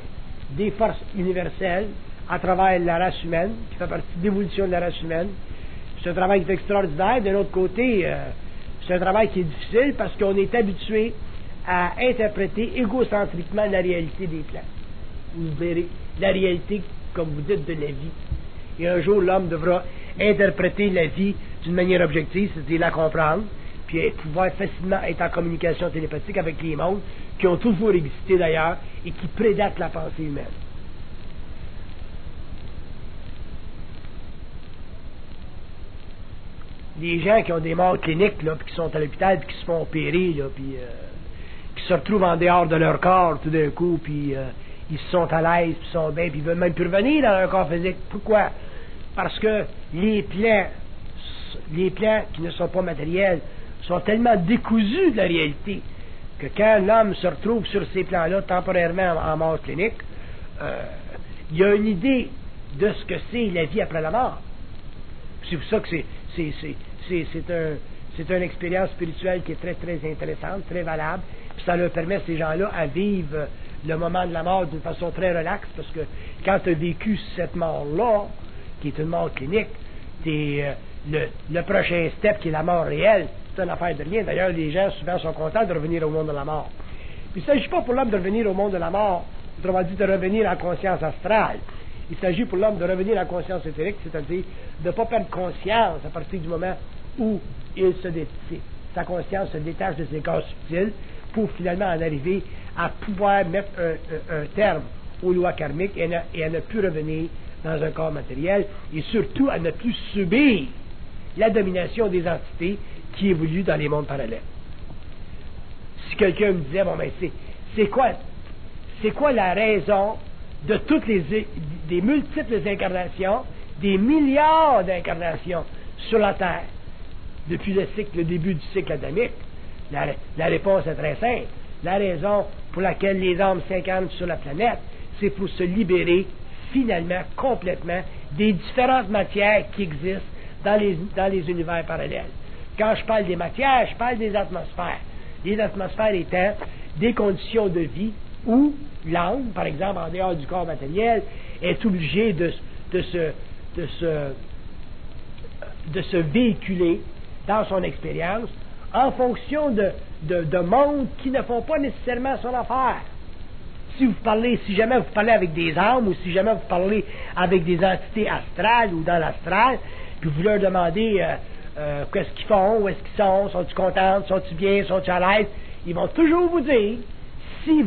des forces universelles à travers la race humaine, qui fait partie de l'évolution de la race humaine. C'est un travail qui est extraordinaire. De l'autre côté, c'est un travail qui est difficile parce qu'on est habitué à interpréter égocentriquement la réalité des plans. Vous verrez la réalité, comme vous dites, de la vie. Et un jour, l'homme devra interpréter la vie d'une manière objective, c'est-à-dire la comprendre, puis pouvoir facilement être en communication télépathique avec les mondes qui ont toujours existé d'ailleurs et qui prédatent la pensée humaine. Les gens qui ont des morts cliniques, là, puis qui sont à l'hôpital, puis qui se font opérer, là, puis qui se retrouvent en dehors de leur corps tout d'un coup, puis ils se sont à l'aise, puis ils sont bien, puis ils veulent même plus revenir dans leur corps physique. Pourquoi? Parce que les plans qui ne sont pas matériels sont tellement décousus de la réalité que quand l'homme se retrouve sur ces plans-là temporairement en mort clinique, il y a une idée de ce que c'est la vie après la mort. C'est pour ça que c'est une expérience spirituelle qui est très, très intéressante, très valable, puis ça leur permet, ces gens-là, à vivre le moment de la mort d'une façon très relaxe, parce que quand tu as vécu cette mort-là, qui est une mort clinique, le prochain step, qui est la mort réelle, c'est une affaire de rien. D'ailleurs, les gens, souvent, sont contents de revenir au monde de la mort. Puis il ne s'agit pas pour l'homme de revenir au monde de la mort, autrement dit, de revenir en conscience astrale. Il s'agit pour l'homme de revenir en conscience éthérique, c'est-à-dire de ne pas perdre conscience à partir du moment où sa conscience se détache de ses corps subtils pour finalement en arriver à pouvoir mettre un terme aux lois karmiques et à ne plus revenir dans un corps matériel et surtout à ne plus subir la domination des entités qui évoluent dans les mondes parallèles. Si quelqu'un me disait, bon, ben, c'est quoi la raison de toutes des multiples incarnations, des milliards d'incarnations sur la Terre, depuis le début du cycle adamique? La réponse est très simple. La raison pour laquelle les âmes s'incarnent sur la planète, c'est pour se libérer finalement, complètement, des différentes matières qui existent dans les univers parallèles. Quand je parle des matières, je parle des atmosphères. Les atmosphères étant des conditions de vie où l'âme, par exemple, en dehors du corps matériel, est obligée de se véhiculer dans son expérience en fonction de mondes qui ne font pas nécessairement son affaire. Si jamais vous parlez avec des âmes ou si jamais vous parlez avec des entités astrales ou dans l'astral, puis vous leur demandez qu'est-ce qu'ils font, où est-ce qu'ils sont-ils contents, sont-ils bien, sont-ils à l'aise, ils vont toujours vous dire, si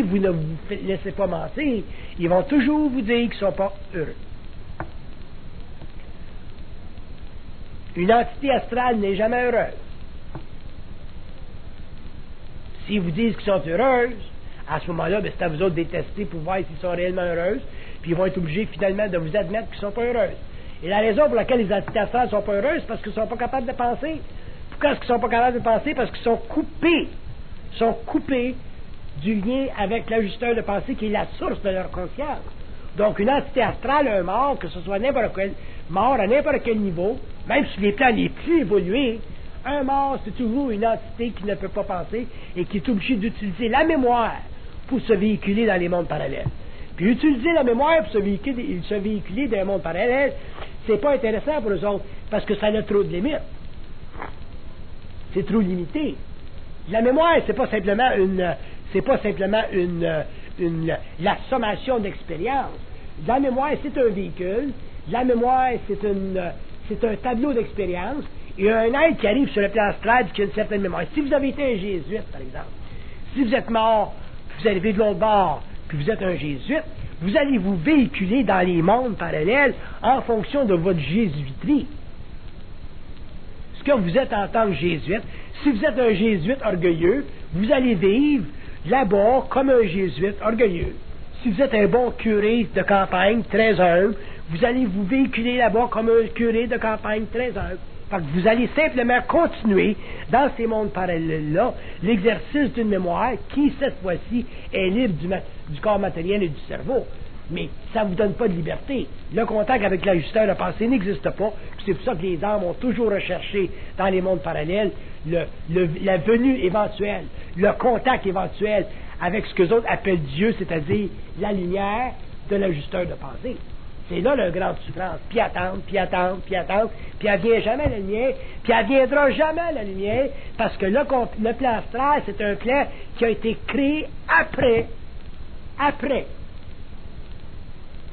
vous ne vous laissez pas mentir, ils vont toujours vous dire qu'ils ne sont pas heureux. Une entité astrale n'est jamais heureuse. S'ils vous disent qu'ils sont heureuses, à ce moment-là, c'est à vous autres de tester pour voir s'ils sont réellement heureuses, puis ils vont être obligés finalement de vous admettre qu'ils ne sont pas heureuses. Et la raison pour laquelle les entités astrales ne sont pas heureuses, c'est parce qu'ils ne sont pas capables de penser. Pourquoi est-ce qu'ils ne sont pas capables de penser? Parce qu'ils sont coupés du lien avec l'ajusteur de pensée qui est la source de leur conscience. Donc, une entité astrale, un mort, que ce soit n'importe quel mort à n'importe quel niveau, même sur les plans les plus évolués, un mort, c'est toujours une entité qui ne peut pas penser et qui est obligée d'utiliser la mémoire pour se véhiculer dans les mondes parallèles. Puis utiliser la mémoire pour se véhiculer dans les mondes parallèles, c'est pas intéressant pour eux autres, parce que ça a trop de limites. C'est trop limité. La mémoire, c'est pas simplement la sommation d'expériences. La mémoire, c'est un véhicule. La mémoire, c'est un tableau d'expérience. Il y a un être qui arrive sur le plan astral qui a une certaine mémoire. Si vous avez été un jésuite, par exemple, si vous êtes mort, puis vous arrivez de l'autre bord, puis vous êtes un jésuite, vous allez vous véhiculer dans les mondes parallèles en fonction de votre jésuiterie. Ce que vous êtes en tant que jésuite, si vous êtes un jésuite orgueilleux, vous allez vivre là-bas comme un jésuite orgueilleux. Si vous êtes un bon curé de campagne, très humble, vous allez vous véhiculer là-bas comme un curé de campagne très humble. Fait que vous allez simplement continuer dans ces mondes parallèles-là l'exercice d'une mémoire qui, cette fois-ci, est libre du corps matériel et du cerveau. Mais ça ne vous donne pas de liberté. Le contact avec l'ajusteur de pensée n'existe pas. C'est pour ça que les âmes ont toujours recherché dans les mondes parallèles la venue éventuelle, le contact éventuel avec ce que les autres appellent Dieu, c'est-à-dire la lumière de l'ajusteur de pensée. C'est là la grande souffrance. Puis attendre, puis attendre, puis attendre, puis elle vient jamais la lumière, puis elle viendra jamais la lumière, parce que le plan astral, c'est un plan qui a été créé après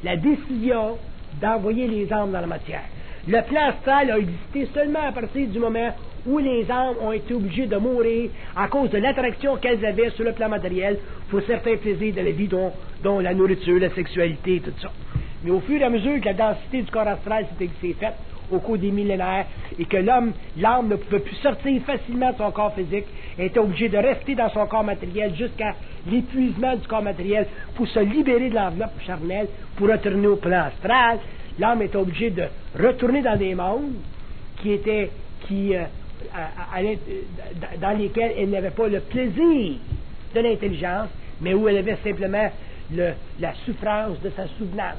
la décision d'envoyer les âmes dans la matière. Le plan astral a existé seulement à partir du moment où les âmes ont été obligées de mourir à cause de l'attraction qu'elles avaient sur le plan matériel pour certains plaisirs de la vie, dont la nourriture, la sexualité, tout ça. Mais au fur et à mesure que la densité du corps astral s'est faite au cours des millénaires et que l'âme ne pouvait plus sortir facilement de son corps physique, elle était obligée de rester dans son corps matériel jusqu'à l'épuisement du corps matériel pour se libérer de l'enveloppe charnelle pour retourner au plan astral. L'âme était obligée de retourner dans des mondes dans lesquels elle n'avait pas le plaisir de l'intelligence, mais où elle avait simplement la souffrance de sa souvenance.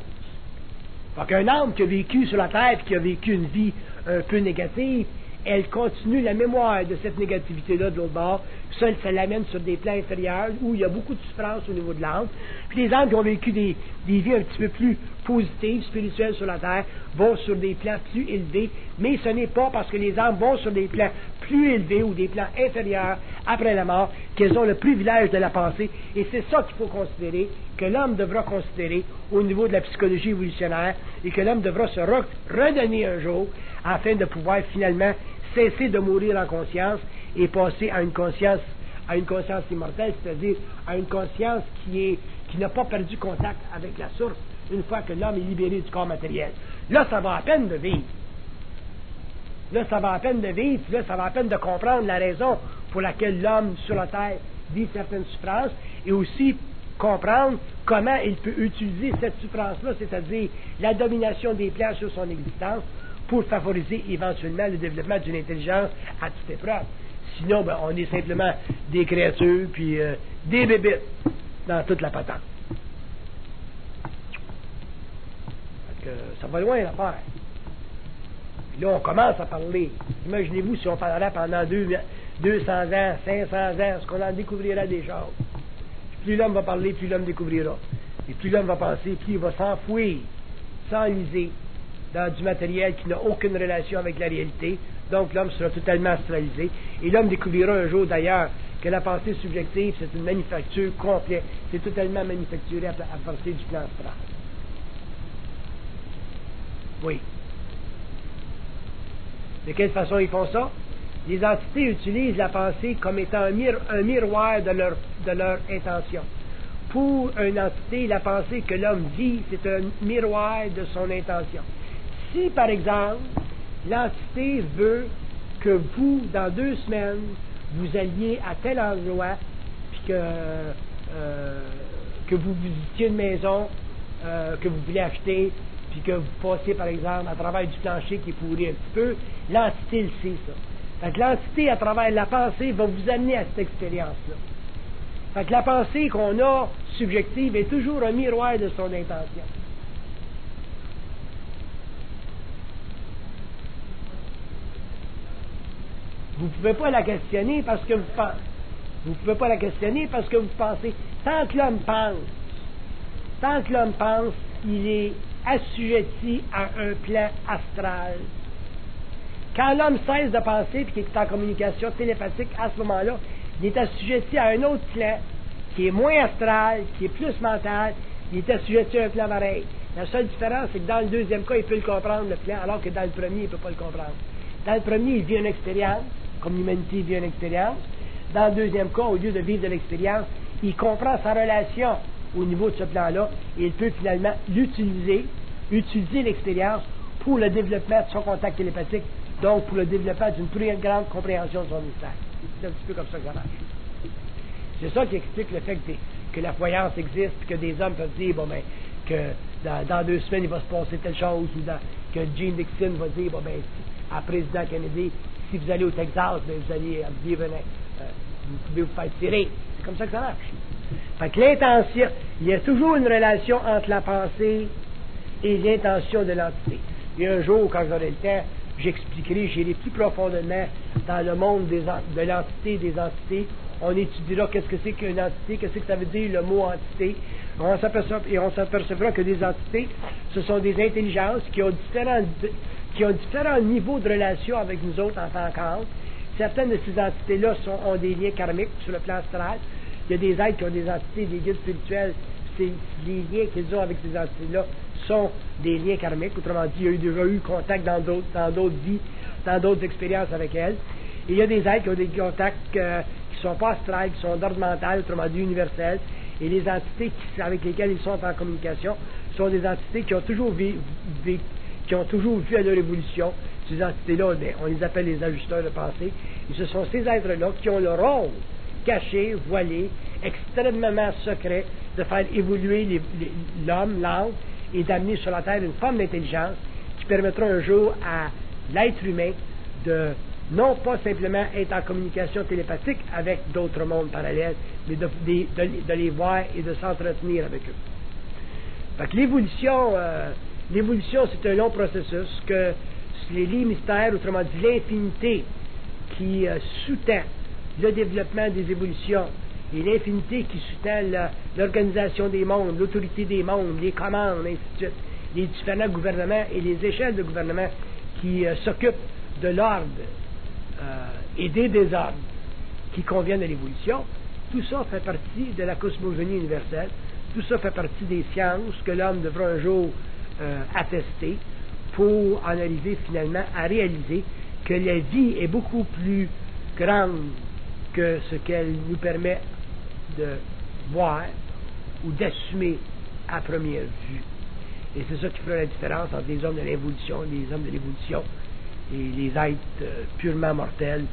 Donc, un âme qui a vécu sur la terre et qui a vécu une vie un peu négative, elle continue la mémoire de cette négativité-là de l'autre bord. Ça l'amène sur des plans inférieurs où il y a beaucoup de souffrance au niveau de l'âme. Puis les âmes qui ont vécu des vies un petit peu plus positives, spirituelles sur la terre, vont sur des plans plus élevés. Mais ce n'est pas parce que les âmes vont sur des plans plus élevés ou des plans inférieurs après la mort qu'elles ont le privilège de la pensée. Et c'est ça qu'il faut considérer, que l'homme devra considérer au niveau de la psychologie évolutionnaire et que l'homme devra se redonner un jour afin de pouvoir finalement cesser de mourir en conscience et passer à une conscience immortelle, c'est-à-dire à une conscience qui n'a pas perdu contact avec la source une fois que l'homme est libéré du corps matériel. Là, ça va à peine de vivre. Là, ça va à peine de vivre, là, ça va à peine de comprendre la raison pour laquelle l'homme sur la terre vit certaines souffrances et aussi comprendre comment il peut utiliser cette souffrance-là, c'est-à-dire la domination des plans sur son existence, pour favoriser éventuellement le développement d'une intelligence à toute épreuve. Sinon, on est simplement des créatures, puis des bébites dans toute la patente. Ça va loin l'affaire. Puis là, on commence à parler. Imaginez-vous si on parlerait pendant 200 ans, 500 ans, ce qu'on en découvrira des choses. Plus l'homme va parler, plus l'homme découvrira. Et plus l'homme va penser, plus il va s'enfouir, s'enliser dans du matériel qui n'a aucune relation avec la réalité. Donc l'homme sera totalement astralisé. Et l'homme découvrira un jour d'ailleurs que la pensée subjective, c'est une manufacture complète. C'est totalement manufacturé à partir du plan astral. Oui. De quelle façon ils font ça? Les entités utilisent la pensée comme étant un miroir de leur intention. Pour une entité, la pensée que l'homme vit, c'est un miroir de son intention. Si, par exemple, l'entité veut que vous, dans 2 semaines, vous alliez à tel endroit, puis que vous visitiez une maison que vous voulez acheter, puis que vous passez, par exemple, à travers du plancher qui est pourri un petit peu, l'entité le sait, ça. Fait que l'entité, à travers la pensée, va vous amener à cette expérience-là. Fait que la pensée qu'on a subjective est toujours un miroir de son intention. Vous ne pouvez pas la questionner parce que vous pensez. Vous ne pouvez pas la questionner parce que vous pensez. Tant que l'homme pense, il est assujetti à un plan astral. Quand l'homme cesse de penser et qu'il est en communication télépathique, à ce moment-là, il est assujetti à un autre plan qui est moins astral, qui est plus mental, il est assujetti à un plan pareil. La seule différence, c'est que dans le deuxième cas, il peut le comprendre, le plan, alors que dans le premier, il ne peut pas le comprendre. Dans le premier, il vit une expérience, comme l'humanité vit une expérience. Dans le deuxième cas, au lieu de vivre de l'expérience, il comprend sa relation au niveau de ce plan-là, et il peut finalement utiliser l'expérience pour le développement de son contact télépathique, donc pour le développement d'une plus grande compréhension de son mystère. C'est un petit peu comme ça que ça marche. C'est ça qui explique le fait que la voyance existe, que des hommes peuvent dire, que dans 2 semaines, il va se passer telle chose, ou que Gene Dixon va dire, à président Kennedy, si vous allez au Texas, vous allez dire, vous pouvez vous faire tirer. C'est comme ça que ça marche. Fait que l'intention, il y a toujours une relation entre la pensée et l'intention de l'entité. Et un jour, quand j'aurai le temps, j'irai plus profondément dans le monde de l'entité et des entités. On étudiera qu'est-ce que c'est qu'une entité, qu'est-ce que ça veut dire le mot entité. On s'apercevra que des entités, ce sont des intelligences qui ont différents niveaux de relation avec nous autres en tant qu'êtres. Certaines de ces entités-là ont des liens karmiques sur le plan astral. Il y a des êtres qui ont des entités, des guides spirituels. Les liens qu'ils ont avec ces entités-là sont des liens karmiques. Autrement dit, il y a déjà eu contact dans d'autres vies, dans d'autres expériences avec elles. Et il y a des êtres qui ont des contacts qui ne sont pas astrales, qui sont d'ordre mental, autrement dit universels. Et les entités avec lesquelles ils sont en communication sont des entités qui ont toujours vu à leur évolution. Ces entités-là, on les appelle les ajusteurs de pensée. Et ce sont ces êtres-là qui ont le rôle caché, voilé, extrêmement secret, de faire évoluer l'homme, l'âme, et d'amener sur la Terre une forme d'intelligence qui permettra un jour à l'être humain de non pas simplement être en communication télépathique avec d'autres mondes parallèles, mais de les voir et de s'entretenir avec eux. Fait que l'évolution, c'est un long processus que les lits mystères, autrement dit l'infinité qui sous-tend le développement des évolutions et l'infinité qui sous-tend l'organisation des mondes, l'autorité des mondes, les commandes, ainsi de suite, les différents gouvernements et les échelles de gouvernement qui s'occupent de l'ordre et des désordres qui conviennent à l'évolution, tout ça fait partie de la cosmogonie universelle, tout ça fait partie des sciences que l'homme devra un jour attester pour en arriver finalement à réaliser que la vie est beaucoup plus grande que ce qu'elle nous permet de voir ou d'assumer à première vue. Et c'est ça qui fera la différence entre les hommes de l'évolution et les hommes de l'évolution et les êtres purement mortels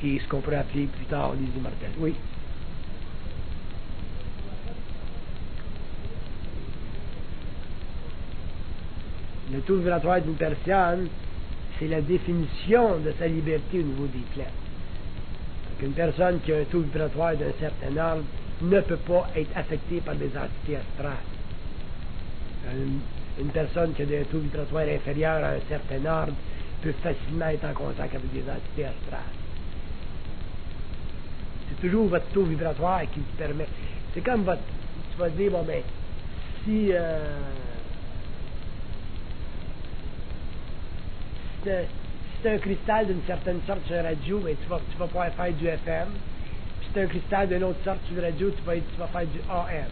et ce qu'on pourrait appeler plus tard les immortels. Oui. Le taux vibratoire d'une personne, c'est la définition de sa liberté au niveau des plans. Une personne qui a un taux vibratoire d'un certain ordre ne peut pas être affectée par des entités astrales. Une personne qui a un taux vibratoire inférieur à un certain ordre peut facilement être en contact avec des entités astrales. C'est toujours votre taux vibratoire qui vous permet. C'est comme votre. Tu vas dire, si c'est un cristal d'une certaine sorte sur la radio, mais tu vas pouvoir faire du FM. Puis si c'est un cristal d'une autre sorte sur la radio, tu vas faire du AM.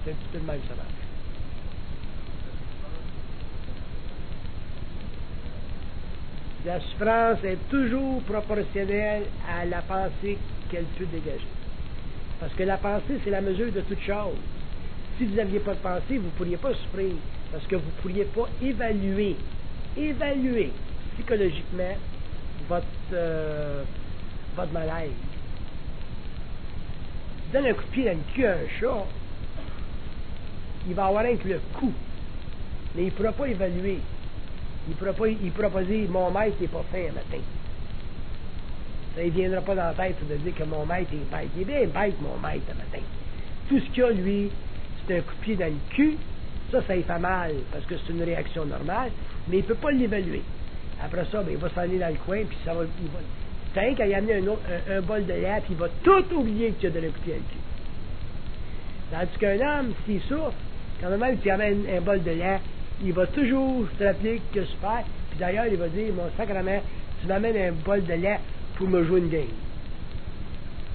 C'est un petit peu de même, ça marche. La souffrance est toujours proportionnelle à la pensée qu'elle peut dégager. Parce que la pensée, c'est la mesure de toute chose. Si vous n'aviez pas de pensée, vous ne pourriez pas souffrir. Parce que vous ne pourriez pas évaluer psychologiquement votre malaise. Tu donnes un coup de pied dans le cul à un chat, il va avoir rien que le coup. Mais il ne pourra pas évaluer. Il ne pourra pas dire mon maître n'est pas fin un matin. Ça ne viendra pas dans la tête de dire que mon maître est bête. Il est bien bête, mon maître, un matin. Tout ce qu'il a, lui, c'est un coup de pied dans le cul. Ça lui fait mal parce que c'est une réaction normale, mais il ne peut pas l'évaluer. Après ça, il va s'en aller dans le coin, puis ça va. C'est rien qu'à y amener un bol de lait, puis il va tout oublier qu'il y a de un coup de pied dans le cul. Tandis qu'un homme, s'il souffre, quand même tu amènes un bol de lait, il va toujours se rappeler que super. Puis d'ailleurs, il va dire, mon sacrement, tu m'amènes un bol de lait pour me jouer une game.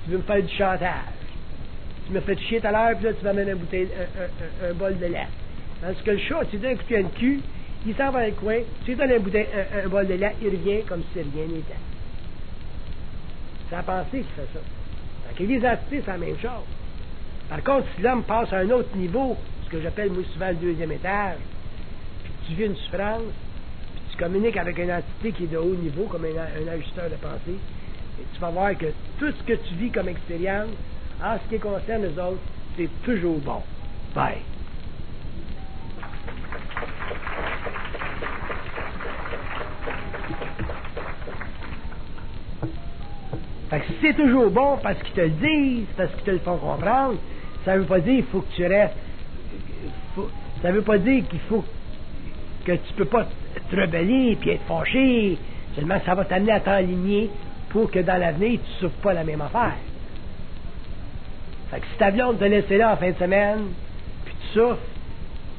Tu veux me faire du chantage. Tu me fais chier tout à l'heure, puis là, tu m'amènes un bol de lait. Tandis que le chat, tu lui donnes un coup de pied dans le cul, il s'en va dans le coin, tu lui donnes un bol de lait, il revient comme si rien n'était. C'est la pensée qui fait ça. Donc, les entités, c'est la même chose. Par contre, si l'homme passe à un autre niveau, ce que j'appelle moi souvent le deuxième étage, puis tu vis une souffrance, puis tu communiques avec une entité qui est de haut niveau, comme un ajusteur de pensée, et tu vas voir que tout ce que tu vis comme expérience, en ce qui concerne les autres, c'est toujours bon. Bye. Fait que si c'est toujours bon parce qu'ils te le disent, parce qu'ils te le font comprendre, ça veut pas dire qu'il faut que tu restes. Ça veut pas dire qu'il faut que tu peux pas te rebeller puis être fâché. Seulement ça va t'amener à t'aligner pour que dans l'avenir, tu ne souffres pas la même affaire. Fait que si ta blonde te laissé là en fin de semaine, puis tu souffres,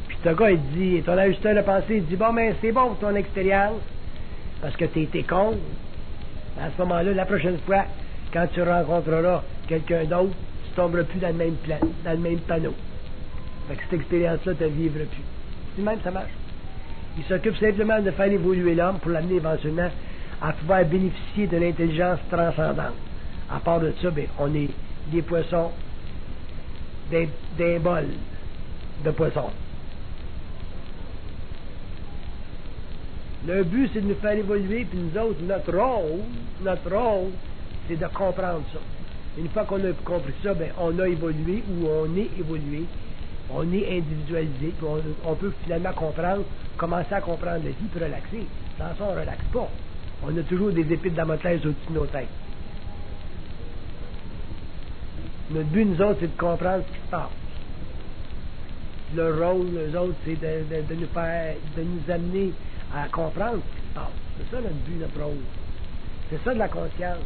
puis ton gars, il te dit, ton ajusteur de pensée, il dit, bon, ben, c'est bon pour ton expérience, parce que tu été con. À ce moment-là, la prochaine fois, quand tu rencontreras quelqu'un d'autre, tu tomberas plus dans le même plan, dans le même panneau. Fait que cette expérience-là, tu ne vivras plus. C'est même, ça marche. Il s'occupe simplement de faire évoluer l'homme pour l'amener éventuellement à pouvoir bénéficier de l'intelligence transcendante. À part de ça, ben, on est des poissons, des bols de poissons. Le but, c'est de nous faire évoluer, puis nous autres, notre rôle, c'est de comprendre ça. Une fois qu'on a compris ça, ben, on a évolué, ou on est évolué, on est individualisé, puis on peut finalement comprendre, commencer à comprendre la vie, puis relaxer. Sans ça, on ne relaxe pas. On a toujours des épées de Damoclès au-dessus de nos têtes. Notre but, nous autres, c'est de comprendre ce qui se passe. Le rôle, nous autres, c'est de nous amener à comprendre ce qui se passe. C'est ça notre but, notre rôle. C'est ça de la conscience.